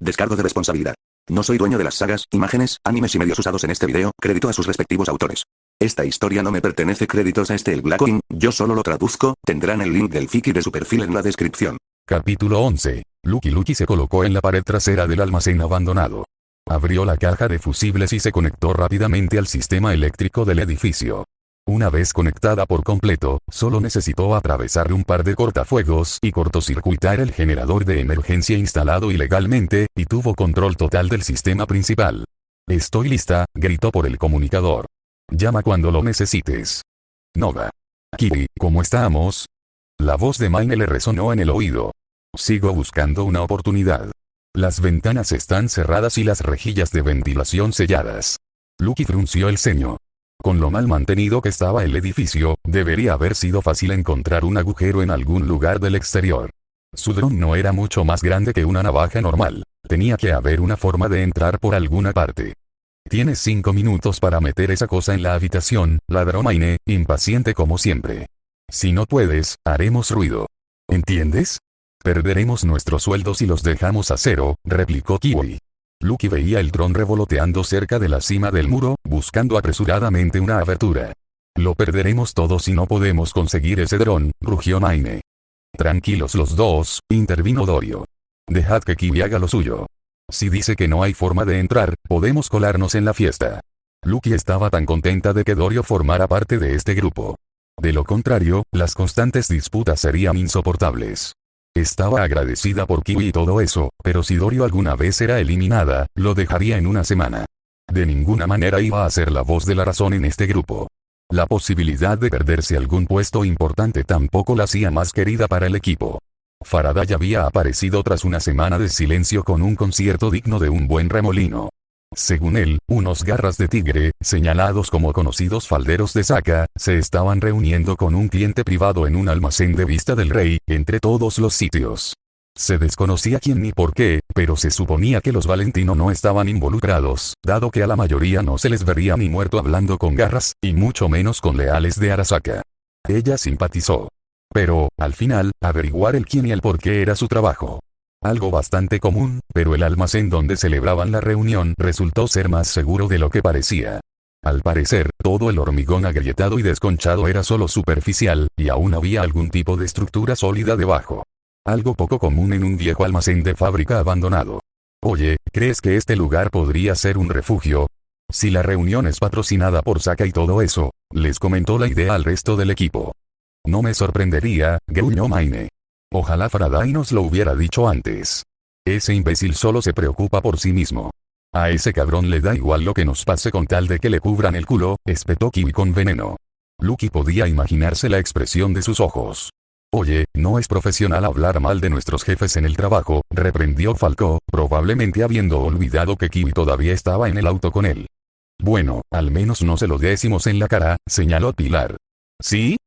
Descargo de responsabilidad. No soy dueño de las sagas, imágenes, animes y medios usados en este video, crédito a sus respectivos autores. Esta historia no me pertenece, créditos a el Blackoin, yo solo lo traduzco, tendrán el link del Fiki de su perfil en la descripción. Capítulo 11. Lucky se colocó en la pared trasera del almacén abandonado. Abrió la caja de fusibles y se conectó rápidamente al sistema eléctrico del edificio. Una vez conectada por completo, solo necesitó atravesar un par de cortafuegos y cortocircuitar el generador de emergencia instalado ilegalmente, y tuvo control total del sistema principal. «Estoy lista», gritó por el comunicador. «Llama cuando lo necesites». «Nova». «Kiri, ¿cómo estamos?» La voz de Maine le resonó en el oído. «Sigo buscando una oportunidad. Las ventanas están cerradas y las rejillas de ventilación selladas». Lucky frunció el ceño. Con lo mal mantenido que estaba el edificio, debería haber sido fácil encontrar un agujero en algún lugar del exterior. Su dron no era mucho más grande que una navaja normal. Tenía que haber una forma de entrar por alguna parte. «Tienes 5 minutos para meter esa cosa en la habitación», ladró Maine, impaciente como siempre. «Si no puedes, haremos ruido. ¿Entiendes? Perderemos nuestros sueldos si los dejamos a cero», replicó Kiwi. Lucky veía el dron revoloteando cerca de la cima del muro, buscando apresuradamente una abertura. «Lo perderemos todo si no podemos conseguir ese dron», rugió Maine. «Tranquilos los dos», intervino Dorio. «Dejad que Kiwi haga lo suyo. Si dice que no hay forma de entrar, podemos colarnos en la fiesta». Lucky estaba tan contenta de que Dorio formara parte de este grupo. De lo contrario, las constantes disputas serían insoportables. Estaba agradecida por Kiwi y todo eso, pero si Dorio alguna vez era eliminada, lo dejaría en una semana. De ninguna manera iba a ser la voz de la razón en este grupo. La posibilidad de perderse algún puesto importante tampoco la hacía más querida para el equipo. Faraday había aparecido tras una semana de silencio con un concierto digno de un buen remolino. Según él, unos garras de tigre, señalados como conocidos falderos de Saka, se estaban reuniendo con un cliente privado en un almacén de Vista del Rey, entre todos los sitios. Se desconocía quién ni por qué, pero se suponía que los Valentino no estaban involucrados, dado que a la mayoría no se les vería ni muerto hablando con garras, y mucho menos con leales de Arasaka. Ella simpatizó. Pero, al final, averiguar el quién y el por qué era su trabajo. Algo bastante común, pero el almacén donde celebraban la reunión resultó ser más seguro de lo que parecía. Al parecer, todo el hormigón agrietado y desconchado era solo superficial, y aún había algún tipo de estructura sólida debajo. Algo poco común en un viejo almacén de fábrica abandonado. «Oye, ¿crees que este lugar podría ser un refugio? Si la reunión es patrocinada por Saka y todo eso», les comentó la idea al resto del equipo. «No me sorprendería», gruñó Maine. «Ojalá Faraday nos lo hubiera dicho antes. Ese imbécil solo se preocupa por sí mismo. A ese cabrón le da igual lo que nos pase con tal de que le cubran el culo», espetó Kiwi con veneno. Lucky podía imaginarse la expresión de sus ojos. «Oye, no es profesional hablar mal de nuestros jefes en el trabajo», reprendió Falco, probablemente habiendo olvidado que Kiwi todavía estaba en el auto con él. «Bueno, al menos no se lo decimos en la cara», señaló Pilar. «¿Sí?»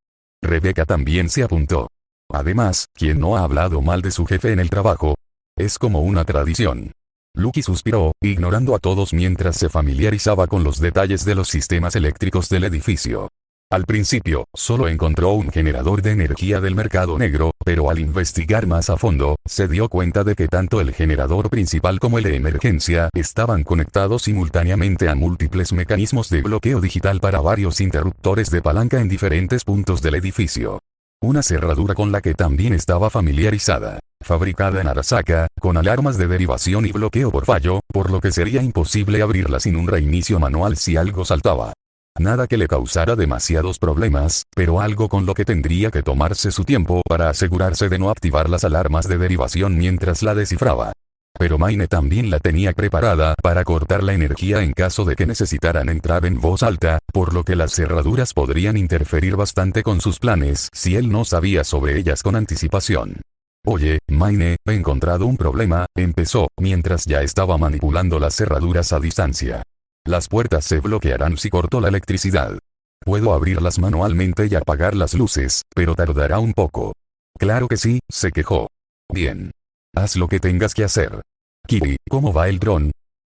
Rebecca también se apuntó. Además, ¿quién no ha hablado mal de su jefe en el trabajo? Es como una tradición. Lucky suspiró, ignorando a todos mientras se familiarizaba con los detalles de los sistemas eléctricos del edificio. Al principio, solo encontró un generador de energía del mercado negro, pero al investigar más a fondo, se dio cuenta de que tanto el generador principal como el de emergencia estaban conectados simultáneamente a múltiples mecanismos de bloqueo digital para varios interruptores de palanca en diferentes puntos del edificio. Una cerradura con la que también estaba familiarizada, fabricada en Arasaka, con alarmas de derivación y bloqueo por fallo, por lo que sería imposible abrirla sin un reinicio manual si algo saltaba. Nada que le causara demasiados problemas, pero algo con lo que tendría que tomarse su tiempo para asegurarse de no activar las alarmas de derivación mientras la descifraba. Pero Maine también la tenía preparada para cortar la energía en caso de que necesitaran entrar en voz alta, por lo que las cerraduras podrían interferir bastante con sus planes si él no sabía sobre ellas con anticipación. «Oye, Maine, he encontrado un problema», empezó, mientras ya estaba manipulando las cerraduras a distancia. «Las puertas se bloquearán si corto la electricidad. Puedo abrirlas manualmente y apagar las luces, pero tardará un poco». «Claro que sí», se quejó. «Bien. Haz lo que tengas que hacer. Kiri, ¿cómo va el dron?»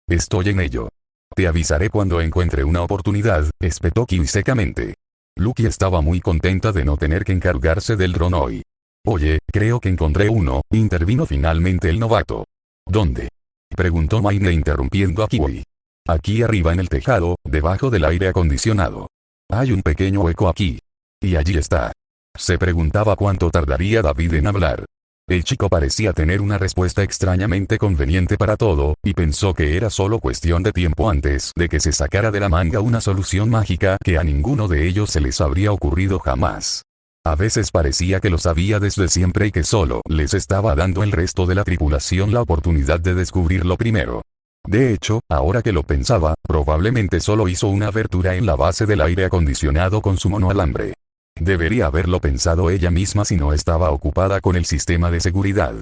«Estoy en ello. Te avisaré cuando encuentre una oportunidad», espetó Kiwi secamente. Lucky estaba muy contenta de no tener que encargarse del dron hoy. «Oye, creo que encontré uno», intervino finalmente el novato. «¿Dónde?» Preguntó Maine interrumpiendo a Kiwi. Aquí arriba en el tejado, debajo del aire acondicionado. Hay un pequeño hueco aquí. Y allí está. Se preguntaba cuánto tardaría David en hablar. El chico parecía tener una respuesta extrañamente conveniente para todo, y pensó que era solo cuestión de tiempo antes de que se sacara de la manga una solución mágica que a ninguno de ellos se les habría ocurrido jamás. A veces parecía que lo sabía desde siempre y que solo les estaba dando el resto de la tripulación la oportunidad de descubrirlo primero. De hecho, ahora que lo pensaba, probablemente solo hizo una abertura en la base del aire acondicionado con su monoalambre. Debería haberlo pensado ella misma si no estaba ocupada con el sistema de seguridad.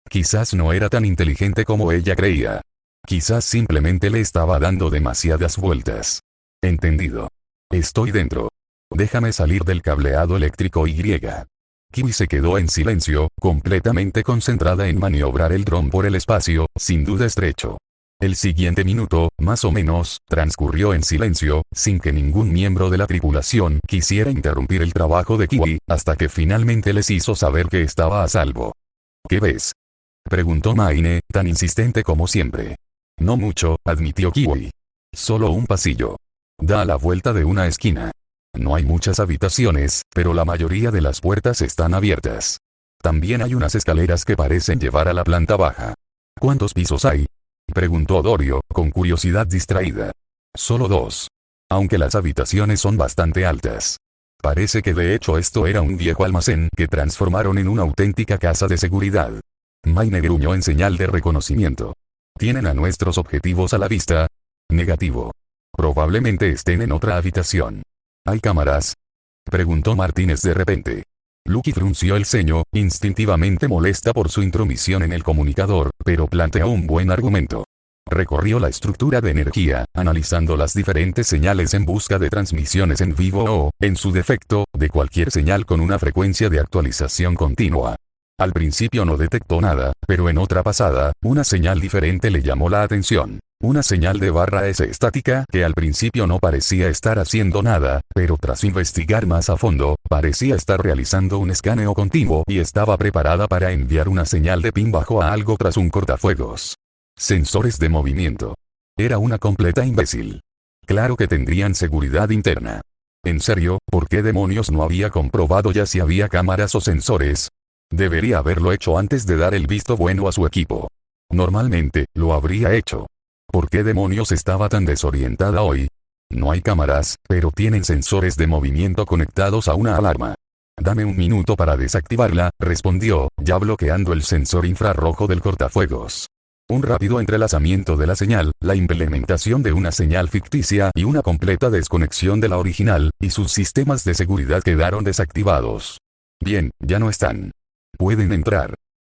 Quizás no era tan inteligente como ella creía. Quizás simplemente le estaba dando demasiadas vueltas. Entendido. Estoy dentro. Déjame salir del cableado eléctrico Y. Kiwi se quedó en silencio, completamente concentrada en maniobrar el dron por el espacio, sin duda estrecho. El siguiente minuto, más o menos, transcurrió en silencio, sin que ningún miembro de la tripulación quisiera interrumpir el trabajo de Kiwi, hasta que finalmente les hizo saber que estaba a salvo. ¿Qué ves?, preguntó Maine, tan insistente como siempre. No mucho, admitió Kiwi. Solo un pasillo. Da la vuelta de una esquina. No hay muchas habitaciones, pero la mayoría de las puertas están abiertas. También hay unas escaleras que parecen llevar a la planta baja. ¿Cuántos pisos hay?, preguntó Dorio, con curiosidad distraída. Solo 2. Aunque las habitaciones son bastante altas. Parece que de hecho esto era un viejo almacén que transformaron en una auténtica casa de seguridad. Maine gruñó en señal de reconocimiento. ¿Tienen a nuestros objetivos a la vista? Negativo. Probablemente estén en otra habitación. ¿Hay cámaras?, preguntó Martínez de repente. Lucky frunció el ceño, instintivamente molesta por su intromisión en el comunicador, pero planteó un buen argumento. Recorrió la estructura de energía, analizando las diferentes señales en busca de transmisiones en vivo o, en su defecto, de cualquier señal con una frecuencia de actualización continua. Al principio no detectó nada, pero en otra pasada, una señal diferente le llamó la atención. Una señal de barra S estática que al principio no parecía estar haciendo nada, pero tras investigar más a fondo, parecía estar realizando un escaneo continuo y estaba preparada para enviar una señal de pin bajo a algo tras un cortafuegos. Sensores de movimiento. Era una completa imbécil. Claro que tendrían seguridad interna. En serio, ¿por qué demonios no había comprobado ya si había cámaras o sensores? Debería haberlo hecho antes de dar el visto bueno a su equipo. Normalmente, lo habría hecho. ¿Por qué demonios estaba tan desorientada hoy? No hay cámaras, pero tienen sensores de movimiento conectados a una alarma. Dame un minuto para desactivarla, respondió, ya bloqueando el sensor infrarrojo del cortafuegos. Un rápido entrelazamiento de la señal, la implementación de una señal ficticia y una completa desconexión de la original, y sus sistemas de seguridad quedaron desactivados. Bien, ya no están. Pueden entrar.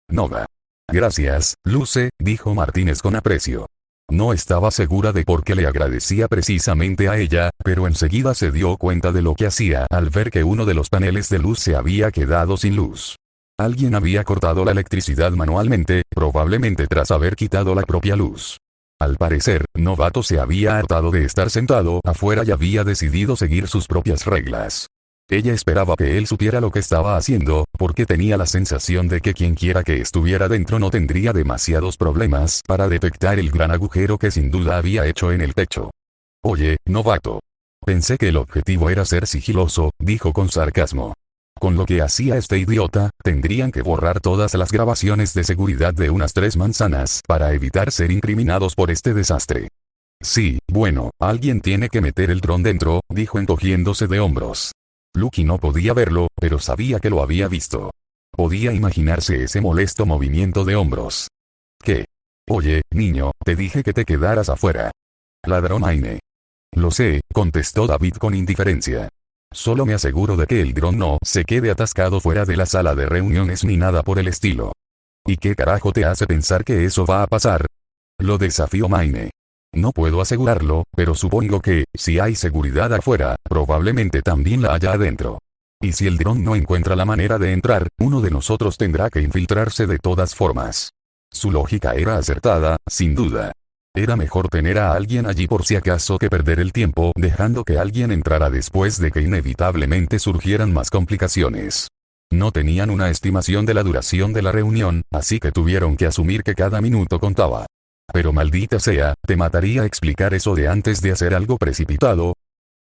Nova. Gracias, Luce, dijo Martínez con aprecio. No estaba segura de por qué le agradecía precisamente a ella, pero enseguida se dio cuenta de lo que hacía al ver que uno de los paneles de luz se había quedado sin luz. Alguien había cortado la electricidad manualmente, probablemente tras haber quitado la propia luz. Al parecer, Novato se había hartado de estar sentado afuera y había decidido seguir sus propias reglas. Ella esperaba que él supiera lo que estaba haciendo, porque tenía la sensación de que quienquiera que estuviera dentro no tendría demasiados problemas para detectar el gran agujero que sin duda había hecho en el techo. Oye, novato. Pensé que el objetivo era ser sigiloso, dijo con sarcasmo. Con lo que hacía este idiota, tendrían que borrar todas las grabaciones de seguridad de unas 3 manzanas para evitar ser incriminados por este desastre. Sí, bueno, alguien tiene que meter el dron dentro, dijo encogiéndose de hombros. Lucky no podía verlo, pero sabía que lo había visto. Podía imaginarse ese molesto movimiento de hombros. ¿Qué? Oye, niño, te dije que te quedaras afuera. Ladró Maine. Lo sé, contestó David con indiferencia. Solo me aseguro de que el dron no se quede atascado fuera de la sala de reuniones ni nada por el estilo. ¿Y qué carajo te hace pensar que eso va a pasar? Lo desafió Maine. No puedo asegurarlo, pero supongo que, si hay seguridad afuera, probablemente también la haya adentro. Y si el dron no encuentra la manera de entrar, uno de nosotros tendrá que infiltrarse de todas formas. Su lógica era acertada, sin duda. Era mejor tener a alguien allí por si acaso que perder el tiempo dejando que alguien entrara después de que inevitablemente surgieran más complicaciones. No tenían una estimación de la duración de la reunión, así que tuvieron que asumir que cada minuto contaba. Pero maldita sea, te mataría explicar eso de antes de hacer algo precipitado.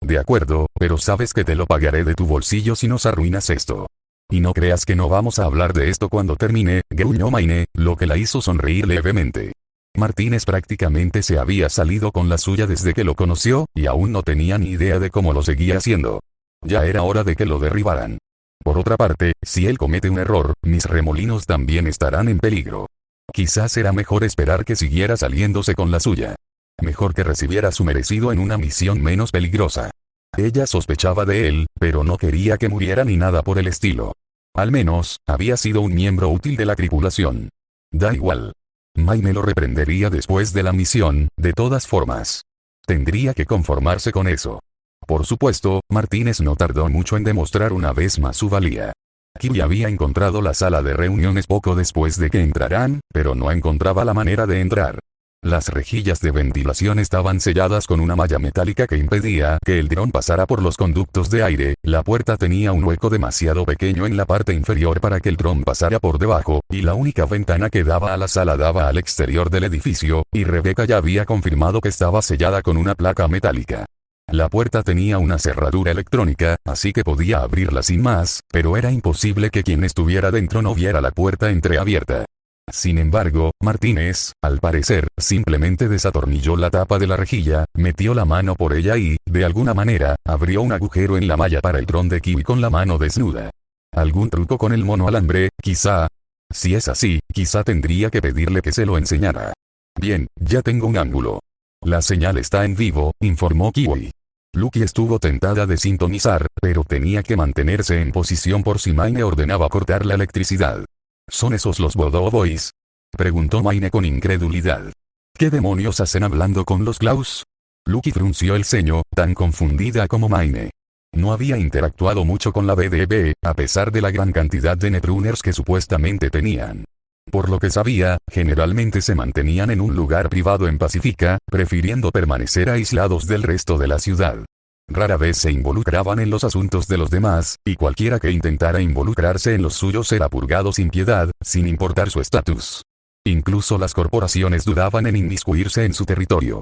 De acuerdo, pero sabes que te lo pagaré de tu bolsillo si nos arruinas esto. Y no creas que no vamos a hablar de esto cuando termine, gruñó Maine, lo que la hizo sonreír levemente. Martínez prácticamente se había salido con la suya desde que lo conoció, y aún no tenía ni idea de cómo lo seguía haciendo. Ya era hora de que lo derribaran. Por otra parte, si él comete un error, mis remolinos también estarán en peligro. Quizás era mejor esperar que siguiera saliéndose con la suya. Mejor que recibiera su merecido en una misión menos peligrosa. Ella sospechaba de él, pero no quería que muriera ni nada por el estilo. Al menos, había sido un miembro útil de la tripulación. Da igual. Maine lo reprendería después de la misión, de todas formas. Tendría que conformarse con eso. Por supuesto, Martínez no tardó mucho en demostrar una vez más su valía. Kiwi había encontrado la sala de reuniones poco después de que entraran, pero no encontraba la manera de entrar. Las rejillas de ventilación estaban selladas con una malla metálica que impedía que el dron pasara por los conductos de aire, la puerta tenía un hueco demasiado pequeño en la parte inferior para que el dron pasara por debajo, y la única ventana que daba a la sala daba al exterior del edificio, y Rebecca ya había confirmado que estaba sellada con una placa metálica. La puerta tenía una cerradura electrónica, así que podía abrirla sin más, pero era imposible que quien estuviera dentro no viera la puerta entreabierta. Sin embargo, Martínez, al parecer, simplemente desatornilló la tapa de la rejilla, metió la mano por ella y, de alguna manera, abrió un agujero en la malla para el dron de Kiwi con la mano desnuda. ¿Algún truco con el mono alambre, quizá? Si es así, quizá tendría que pedirle que se lo enseñara. Bien, ya tengo un ángulo. La señal está en vivo, informó Kiwi. Lucky estuvo tentada de sintonizar, pero tenía que mantenerse en posición por si Maine ordenaba cortar la electricidad. ¿Son esos los Voodoo Boys? Preguntó Maine con incredulidad. ¿Qué demonios hacen hablando con los Klaus? Lucky frunció el ceño, tan confundida como Maine. No había interactuado mucho con la BDB, a pesar de la gran cantidad de Netrunners que supuestamente tenían. Por lo que sabía, generalmente se mantenían en un lugar privado en Pacífica, prefiriendo permanecer aislados del resto de la ciudad. Rara vez se involucraban en los asuntos de los demás, y cualquiera que intentara involucrarse en los suyos era purgado sin piedad, sin importar su estatus. Incluso las corporaciones dudaban en inmiscuirse en su territorio.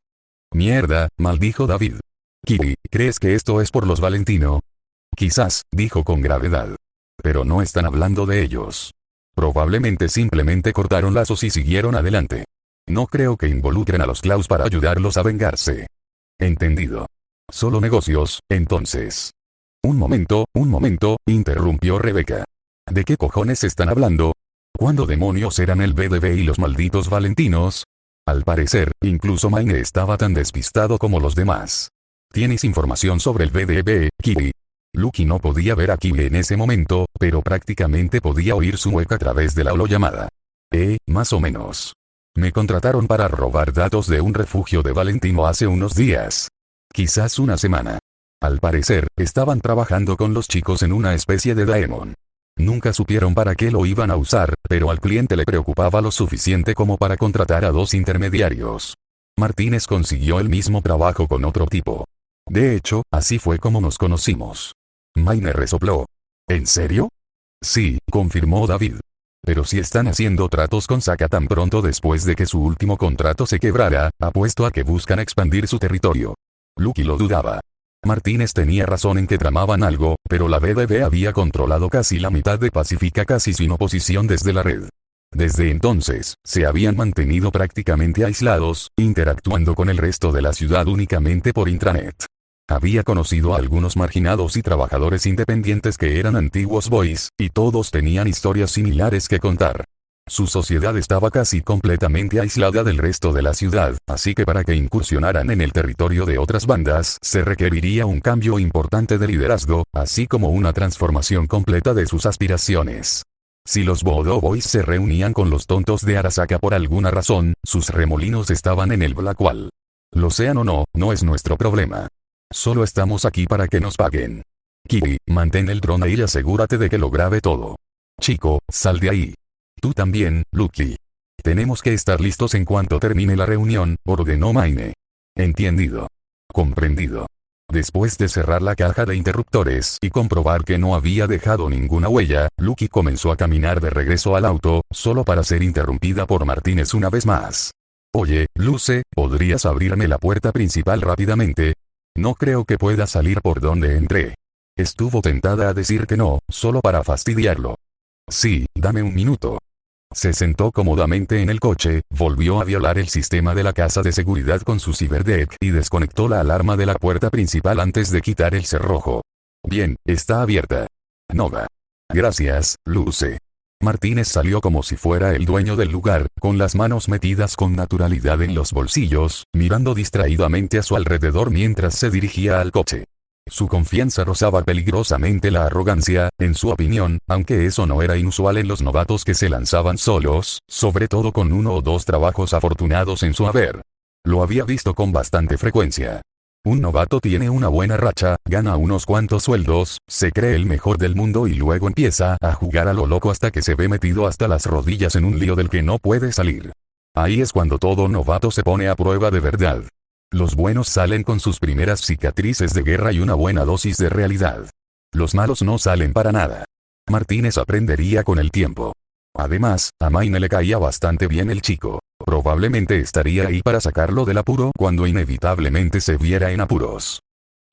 Mierda, maldijo David. Kiwi, ¿crees que esto es por los Valentino? Quizás, dijo con gravedad. Pero no están hablando de ellos. Probablemente simplemente cortaron lazos y siguieron adelante. No creo que involucren a los Klaus para ayudarlos a vengarse. Entendido. Solo negocios, entonces. Un momento, interrumpió Rebecca. ¿De qué cojones están hablando? ¿Cuándo demonios eran el BDB y los malditos Valentinos? Al parecer, incluso Maine estaba tan despistado como los demás. ¿Tienes información sobre el BDB, Kiwi? Lucky no podía ver a Kiwi en ese momento, pero prácticamente podía oír su mueca a través de la holollamada. Más o menos. Me contrataron para robar datos de un refugio de Valentino hace unos días. Quizás una semana. Al parecer, estaban trabajando con los chicos en una especie de daemon. Nunca supieron para qué lo iban a usar, pero al cliente le preocupaba lo suficiente como para contratar a 2 intermediarios. Martínez consiguió el mismo trabajo con otro tipo. De hecho, así fue como nos conocimos. Maine resopló. ¿En serio? Sí, confirmó David. Pero si están haciendo tratos con Saka tan pronto después de que su último contrato se quebrara, apuesto a que buscan expandir su territorio. Lucky lo dudaba. Martínez tenía razón en que tramaban algo, pero la BDB había controlado casi la mitad de Pacífica casi sin oposición desde la red. Desde entonces, se habían mantenido prácticamente aislados, interactuando con el resto de la ciudad únicamente por intranet. Había conocido a algunos marginados y trabajadores independientes que eran antiguos boys, y todos tenían historias similares que contar. Su sociedad estaba casi completamente aislada del resto de la ciudad, así que para que incursionaran en el territorio de otras bandas, se requeriría un cambio importante de liderazgo, así como una transformación completa de sus aspiraciones. Si los Voodoo Boys se reunían con los tontos de Arasaka por alguna razón, sus remolinos estaban en el Blackwall. Lo sean o no, no es nuestro problema. Solo estamos aquí para que nos paguen. Kiwi, mantén el dron ahí y asegúrate de que lo grabe todo. Chico, sal de ahí. Tú también, Lucky. Tenemos que estar listos en cuanto termine la reunión, ordenó Maine. Entendido. Comprendido. Después de cerrar la caja de interruptores y comprobar que no había dejado ninguna huella, Lucky comenzó a caminar de regreso al auto, solo para ser interrumpida por Martínez una vez más. Oye, Luce, ¿podrías abrirme la puerta principal rápidamente? No creo que pueda salir por donde entré. Estuvo tentada a decir que no, solo para fastidiarlo. Sí, dame un minuto. Se sentó cómodamente en el coche, volvió a violar el sistema de la casa de seguridad con su ciberdeck y desconectó la alarma de la puerta principal antes de quitar el cerrojo. Bien, está abierta. Nova. Gracias, Luce. Martínez salió como si fuera el dueño del lugar, con las manos metidas con naturalidad en los bolsillos, mirando distraídamente a su alrededor mientras se dirigía al coche. Su confianza rozaba peligrosamente la arrogancia, en su opinión, aunque eso no era inusual en los novatos que se lanzaban solos, sobre todo con uno o dos trabajos afortunados en su haber. Lo había visto con bastante frecuencia. Un novato tiene una buena racha, gana unos cuantos sueldos, se cree el mejor del mundo y luego empieza a jugar a lo loco hasta que se ve metido hasta las rodillas en un lío del que no puede salir. Ahí es cuando todo novato se pone a prueba de verdad. Los buenos salen con sus primeras cicatrices de guerra y una buena dosis de realidad. Los malos no salen para nada. Martínez aprendería con el tiempo. Además, a Mayne le caía bastante bien el chico. Probablemente estaría ahí para sacarlo del apuro cuando inevitablemente se viera en apuros.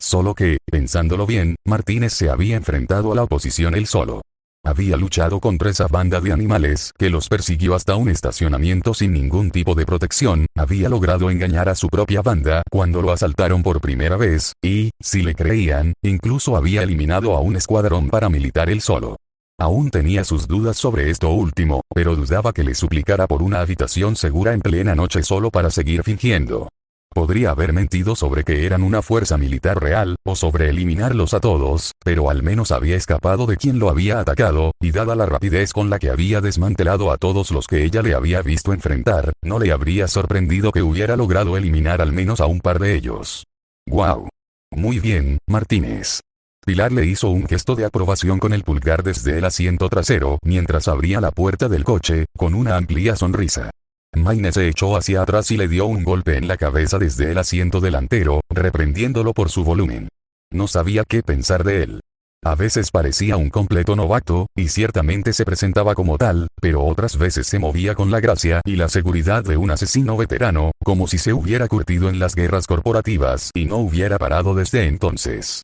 Solo que, pensándolo bien, Martínez se había enfrentado a la oposición él solo. Había luchado contra esa banda de animales que los persiguió hasta un estacionamiento sin ningún tipo de protección, había logrado engañar a su propia banda cuando lo asaltaron por primera vez, y, si le creían, incluso había eliminado a un escuadrón paramilitar él solo. Aún tenía sus dudas sobre esto último, pero dudaba que le suplicara por una habitación segura en plena noche solo para seguir fingiendo. Podría haber mentido sobre que eran una fuerza militar real, o sobre eliminarlos a todos, pero al menos había escapado de quien lo había atacado, y dada la rapidez con la que había desmantelado a todos los que ella le había visto enfrentar, no le habría sorprendido que hubiera logrado eliminar al menos a un par de ellos. ¡Guau! Muy bien, Martínez. Pilar le hizo un gesto de aprobación con el pulgar desde el asiento trasero mientras abría la puerta del coche, con una amplia sonrisa. Mayne se echó hacia atrás y le dio un golpe en la cabeza desde el asiento delantero, reprendiéndolo por su volumen. No sabía qué pensar de él. A veces parecía un completo novato, y ciertamente se presentaba como tal, pero otras veces se movía con la gracia y la seguridad de un asesino veterano, como si se hubiera curtido en las guerras corporativas y no hubiera parado desde entonces.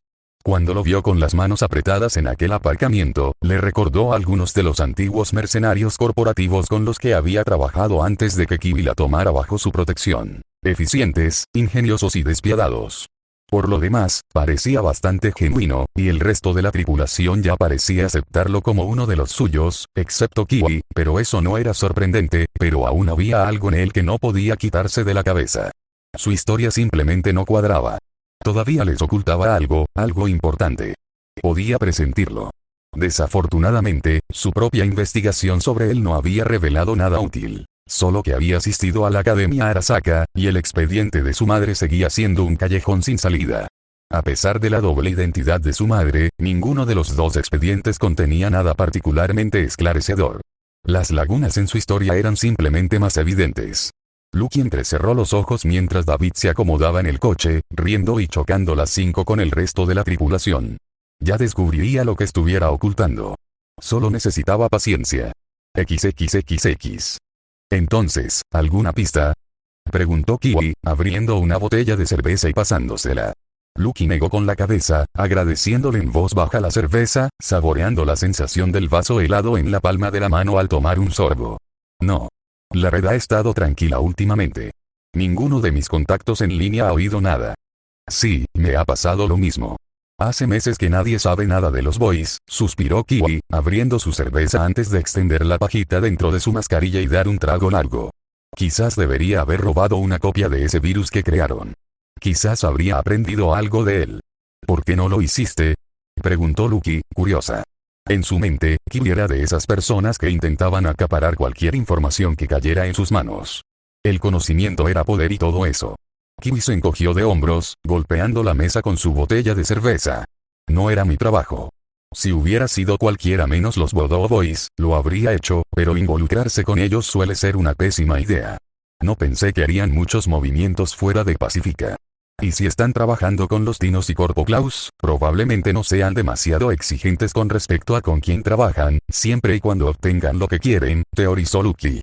Cuando lo vio con las manos apretadas en aquel aparcamiento, le recordó a algunos de los antiguos mercenarios corporativos con los que había trabajado antes de que Kiwi la tomara bajo su protección. Eficientes, ingeniosos y despiadados. Por lo demás, parecía bastante genuino, y el resto de la tripulación ya parecía aceptarlo como uno de los suyos, excepto Kiwi, pero eso no era sorprendente, pero aún había algo en él que no podía quitarse de la cabeza. Su historia simplemente no cuadraba. Todavía les ocultaba algo importante. Podía presentirlo. Desafortunadamente, su propia investigación sobre él no había revelado nada útil. Solo que había asistido a la Academia Arasaka, y el expediente de su madre seguía siendo un callejón sin salida. A pesar de la doble identidad de su madre, ninguno de los dos expedientes contenía nada particularmente esclarecedor. Las lagunas en su historia eran simplemente más evidentes. Lucky entrecerró los ojos mientras David se acomodaba en el coche, riendo y chocando las 5 con el resto de la tripulación. Ya descubriría lo que estuviera ocultando. Solo necesitaba paciencia. XXXX. Entonces, ¿alguna pista? Preguntó Kiwi, abriendo una botella de cerveza y pasándosela. Lucky negó con la cabeza, agradeciéndole en voz baja la cerveza, saboreando la sensación del vaso helado en la palma de la mano al tomar un sorbo. No. La red ha estado tranquila últimamente. Ninguno de mis contactos en línea ha oído nada. Sí, me ha pasado lo mismo. Hace meses que nadie sabe nada de los boys, suspiró Kiwi, abriendo su cerveza antes de extender la pajita dentro de su mascarilla y dar un trago largo. Quizás debería haber robado una copia de ese virus que crearon. Quizás habría aprendido algo de él. ¿Por qué no lo hiciste? Preguntó Lucky, curiosa. En su mente, Kiwi era de esas personas que intentaban acaparar cualquier información que cayera en sus manos. El conocimiento era poder y todo eso. Kiwi se encogió de hombros, golpeando la mesa con su botella de cerveza. No era mi trabajo. Si hubiera sido cualquiera menos los Bodo Boys, lo habría hecho, pero involucrarse con ellos suele ser una pésima idea. No pensé que harían muchos movimientos fuera de Pacífica. Y si están trabajando con los Dinos y Corpo Klaus, probablemente no sean demasiado exigentes con respecto a con quién trabajan, siempre y cuando obtengan lo que quieren, teorizó Lucky.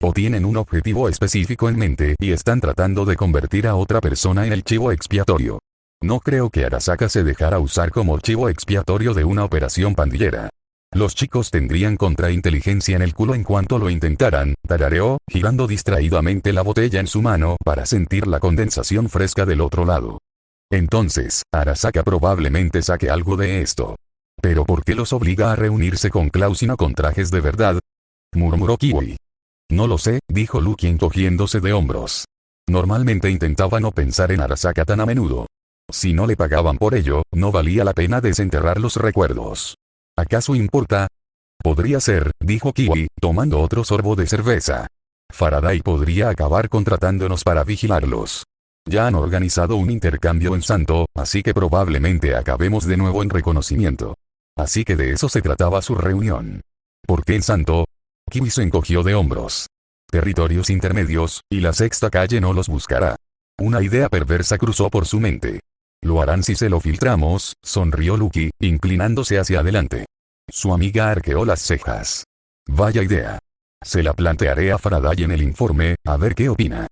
O tienen un objetivo específico en mente y están tratando de convertir a otra persona en el chivo expiatorio. No creo que Arasaka se dejara usar como chivo expiatorio de una operación pandillera. Los chicos tendrían contrainteligencia en el culo en cuanto lo intentaran, tarareó, girando distraídamente la botella en su mano para sentir la condensación fresca del otro lado. Entonces, Arasaka probablemente saque algo de esto. ¿Pero por qué los obliga a reunirse con Klaus y no con trajes de verdad?, murmuró Kiwi. No lo sé, dijo Lucky encogiéndose de hombros. Normalmente intentaba no pensar en Arasaka tan a menudo. Si no le pagaban por ello, no valía la pena desenterrar los recuerdos. ¿Acaso importa? Podría ser, dijo Kiwi, tomando otro sorbo de cerveza. Faraday podría acabar contratándonos para vigilarlos. Ya han organizado un intercambio en Santo, así que probablemente acabemos de nuevo en reconocimiento. Así que de eso se trataba su reunión. ¿Por qué en Santo? Kiwi se encogió de hombros. Territorios intermedios, y la sexta calle no los buscará. Una idea perversa cruzó por su mente. Lo harán si se lo filtramos, sonrió Lucky, inclinándose hacia adelante. Su amiga arqueó las cejas. Vaya idea. Se la plantearé a Faraday en el informe, a ver qué opina.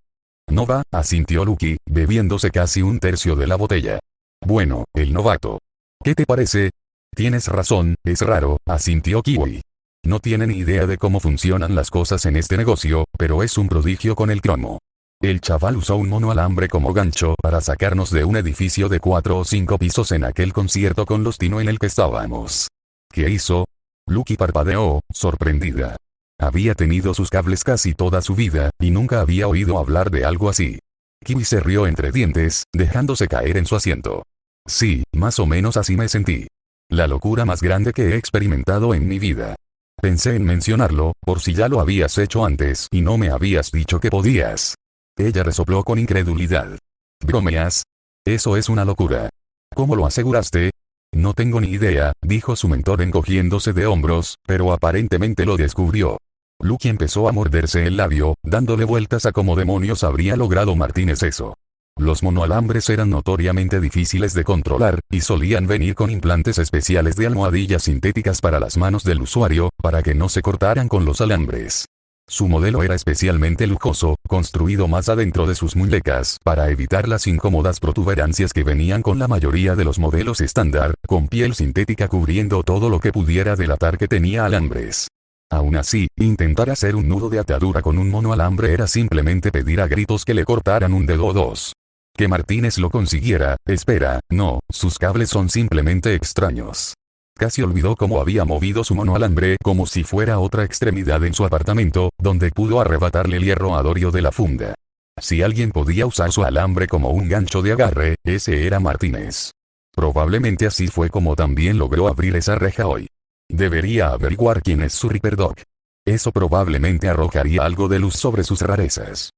No va, asintió Lucky, bebiéndose casi un tercio de la botella. Bueno, el novato. ¿Qué te parece? Tienes razón, es raro, asintió Kiwi. No tiene ni idea de cómo funcionan las cosas en este negocio, pero es un prodigio con el cromo. El chaval usó un mono alambre como gancho para sacarnos de un edificio de 4 o 5 pisos en aquel concierto con los Tino en el que estábamos. ¿Qué hizo? Lucky parpadeó, sorprendida. Había tenido sus cables casi toda su vida, y nunca había oído hablar de algo así. Kiwi se rió entre dientes, dejándose caer en su asiento. Sí, más o menos así me sentí. La locura más grande que he experimentado en mi vida. Pensé en mencionarlo, por si ya lo habías hecho antes y no me habías dicho que podías. Ella resopló con incredulidad. ¿Bromeas? Eso es una locura. ¿Cómo lo aseguraste? No tengo ni idea, dijo su mentor encogiéndose de hombros, pero aparentemente lo descubrió. Lucky empezó a morderse el labio, dándole vueltas a cómo demonios habría logrado Martínez eso. Los monoalambres eran notoriamente difíciles de controlar, y solían venir con implantes especiales de almohadillas sintéticas para las manos del usuario, para que no se cortaran con los alambres. Su modelo era especialmente lujoso, construido más adentro de sus muñecas, para evitar las incómodas protuberancias que venían con la mayoría de los modelos estándar, con piel sintética cubriendo todo lo que pudiera delatar que tenía alambres. Aún así, intentar hacer un nudo de atadura con un monoalambre era simplemente pedir a gritos que le cortaran un dedo o dos. Que Martínez lo consiguiera, espera, no, sus cables son simplemente extraños. Casi olvidó cómo había movido su monoalambre como si fuera otra extremidad en su apartamento, donde pudo arrebatarle el hierro a Dorio de la funda. Si alguien podía usar su alambre como un gancho de agarre, ese era Martínez. Probablemente así fue como también logró abrir esa reja hoy. Debería averiguar quién es su Reaper Dog. Eso probablemente arrojaría algo de luz sobre sus rarezas.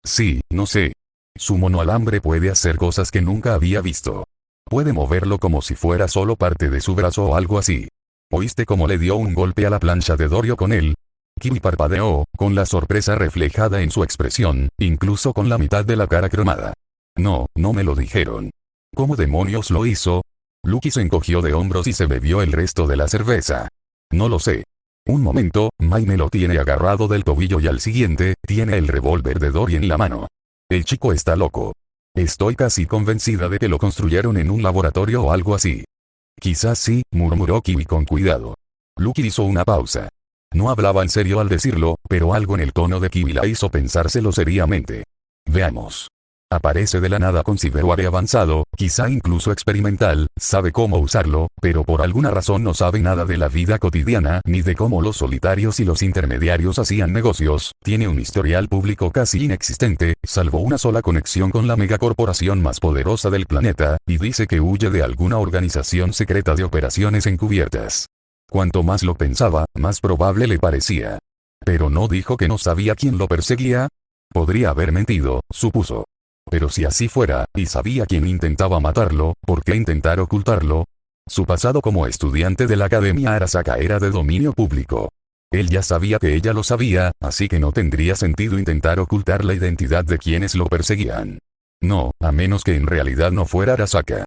Sí, no sé. Su monoalambre puede hacer cosas que nunca había visto. Puede moverlo como si fuera solo parte de su brazo o algo así. ¿Oíste cómo le dio un golpe a la plancha de Dorio con él? Kiwi parpadeó, con la sorpresa reflejada en su expresión, incluso con la mitad de la cara cromada. No, no me lo dijeron. ¿Cómo demonios lo hizo? Lucky se encogió de hombros y se bebió el resto de la cerveza. No lo sé. Un momento, Mai me lo tiene agarrado del tobillo y al siguiente, tiene el revólver de Dory en la mano. El chico está loco. Estoy casi convencida de que lo construyeron en un laboratorio o algo así. Quizás sí, murmuró Kiwi con cuidado. Lucky hizo una pausa. No hablaba en serio al decirlo, pero algo en el tono de Kiwi la hizo pensárselo seriamente. Veamos. Aparece de la nada con ciberware avanzado, quizá incluso experimental, sabe cómo usarlo, pero por alguna razón no sabe nada de la vida cotidiana ni de cómo los solitarios y los intermediarios hacían negocios, tiene un historial público casi inexistente, salvo una sola conexión con la megacorporación más poderosa del planeta, y dice que huye de alguna organización secreta de operaciones encubiertas. Cuanto más lo pensaba, más probable le parecía. Pero no dijo que no sabía quién lo perseguía. Podría haber mentido, supuso. Pero si así fuera, y sabía quién intentaba matarlo, ¿por qué intentar ocultarlo? Su pasado como estudiante de la Academia Arasaka era de dominio público. Él ya sabía que ella lo sabía, así que no tendría sentido intentar ocultar la identidad de quienes lo perseguían. No, a menos que en realidad no fuera Arasaka.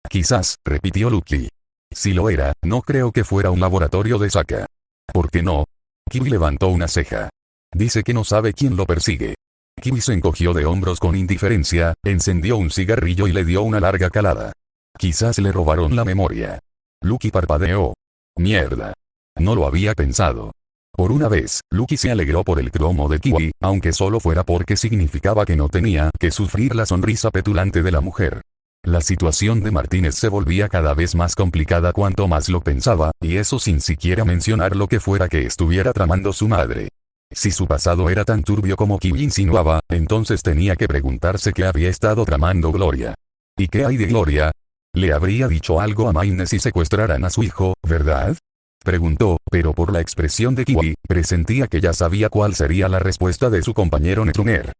Quizás, repitió Lucky. Si lo era, no creo que fuera un laboratorio de Saka. ¿Por qué no? Kiwi levantó una ceja. Dice que no sabe quién lo persigue. Kiwi se encogió de hombros con indiferencia, encendió un cigarrillo y le dio una larga calada. Quizás le robaron la memoria. Lucky parpadeó. Mierda. No lo había pensado. Por una vez, Lucky se alegró por el cromo de Kiwi, aunque solo fuera porque significaba que no tenía que sufrir la sonrisa petulante de la mujer. La situación de Martínez se volvía cada vez más complicada cuanto más lo pensaba, y eso sin siquiera mencionar lo que fuera que estuviera tramando su madre. Si su pasado era tan turbio como Kiwi insinuaba, entonces tenía que preguntarse qué había estado tramando Gloria. ¿Y qué hay de Gloria? Le habría dicho algo a Mayne si secuestraran a su hijo, ¿verdad? Preguntó, pero por la expresión de Kiwi, presentía que ya sabía cuál sería la respuesta de su compañero Netruner.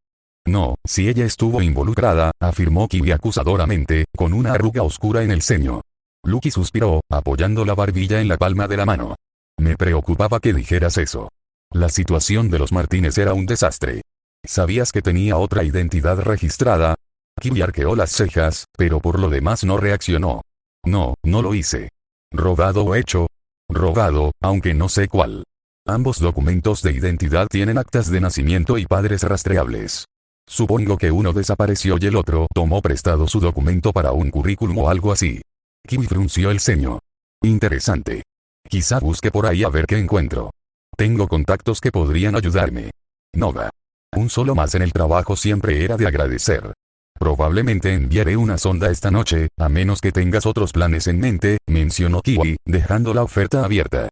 No, si ella estuvo involucrada, afirmó Kiwi acusadoramente, con una arruga oscura en el ceño. Lucky suspiró, apoyando la barbilla en la palma de la mano. Me preocupaba que dijeras eso. La situación de los Martínez era un desastre. ¿Sabías que tenía otra identidad registrada? Kiwi arqueó las cejas, pero por lo demás no reaccionó. No, no lo hice. ¿Robado o hecho? Robado, aunque no sé cuál. Ambos documentos de identidad tienen actas de nacimiento y padres rastreables. Supongo que uno desapareció y el otro tomó prestado su documento para un currículum o algo así. Kiwi frunció el ceño. Interesante. Quizá busque por ahí a ver qué encuentro. Tengo contactos que podrían ayudarme. Nova. Un solo más en el trabajo siempre era de agradecer. Probablemente enviaré una sonda esta noche, a menos que tengas otros planes en mente, mencionó Kiwi, dejando la oferta abierta.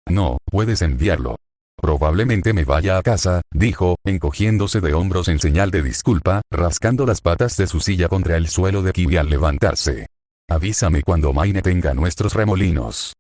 No, puedes enviarlo. Probablemente me vaya a casa, dijo, encogiéndose de hombros en señal de disculpa, rascando las patas de su silla contra el suelo de Kiwi al levantarse. Avísame cuando Mayne tenga nuestros remolinos.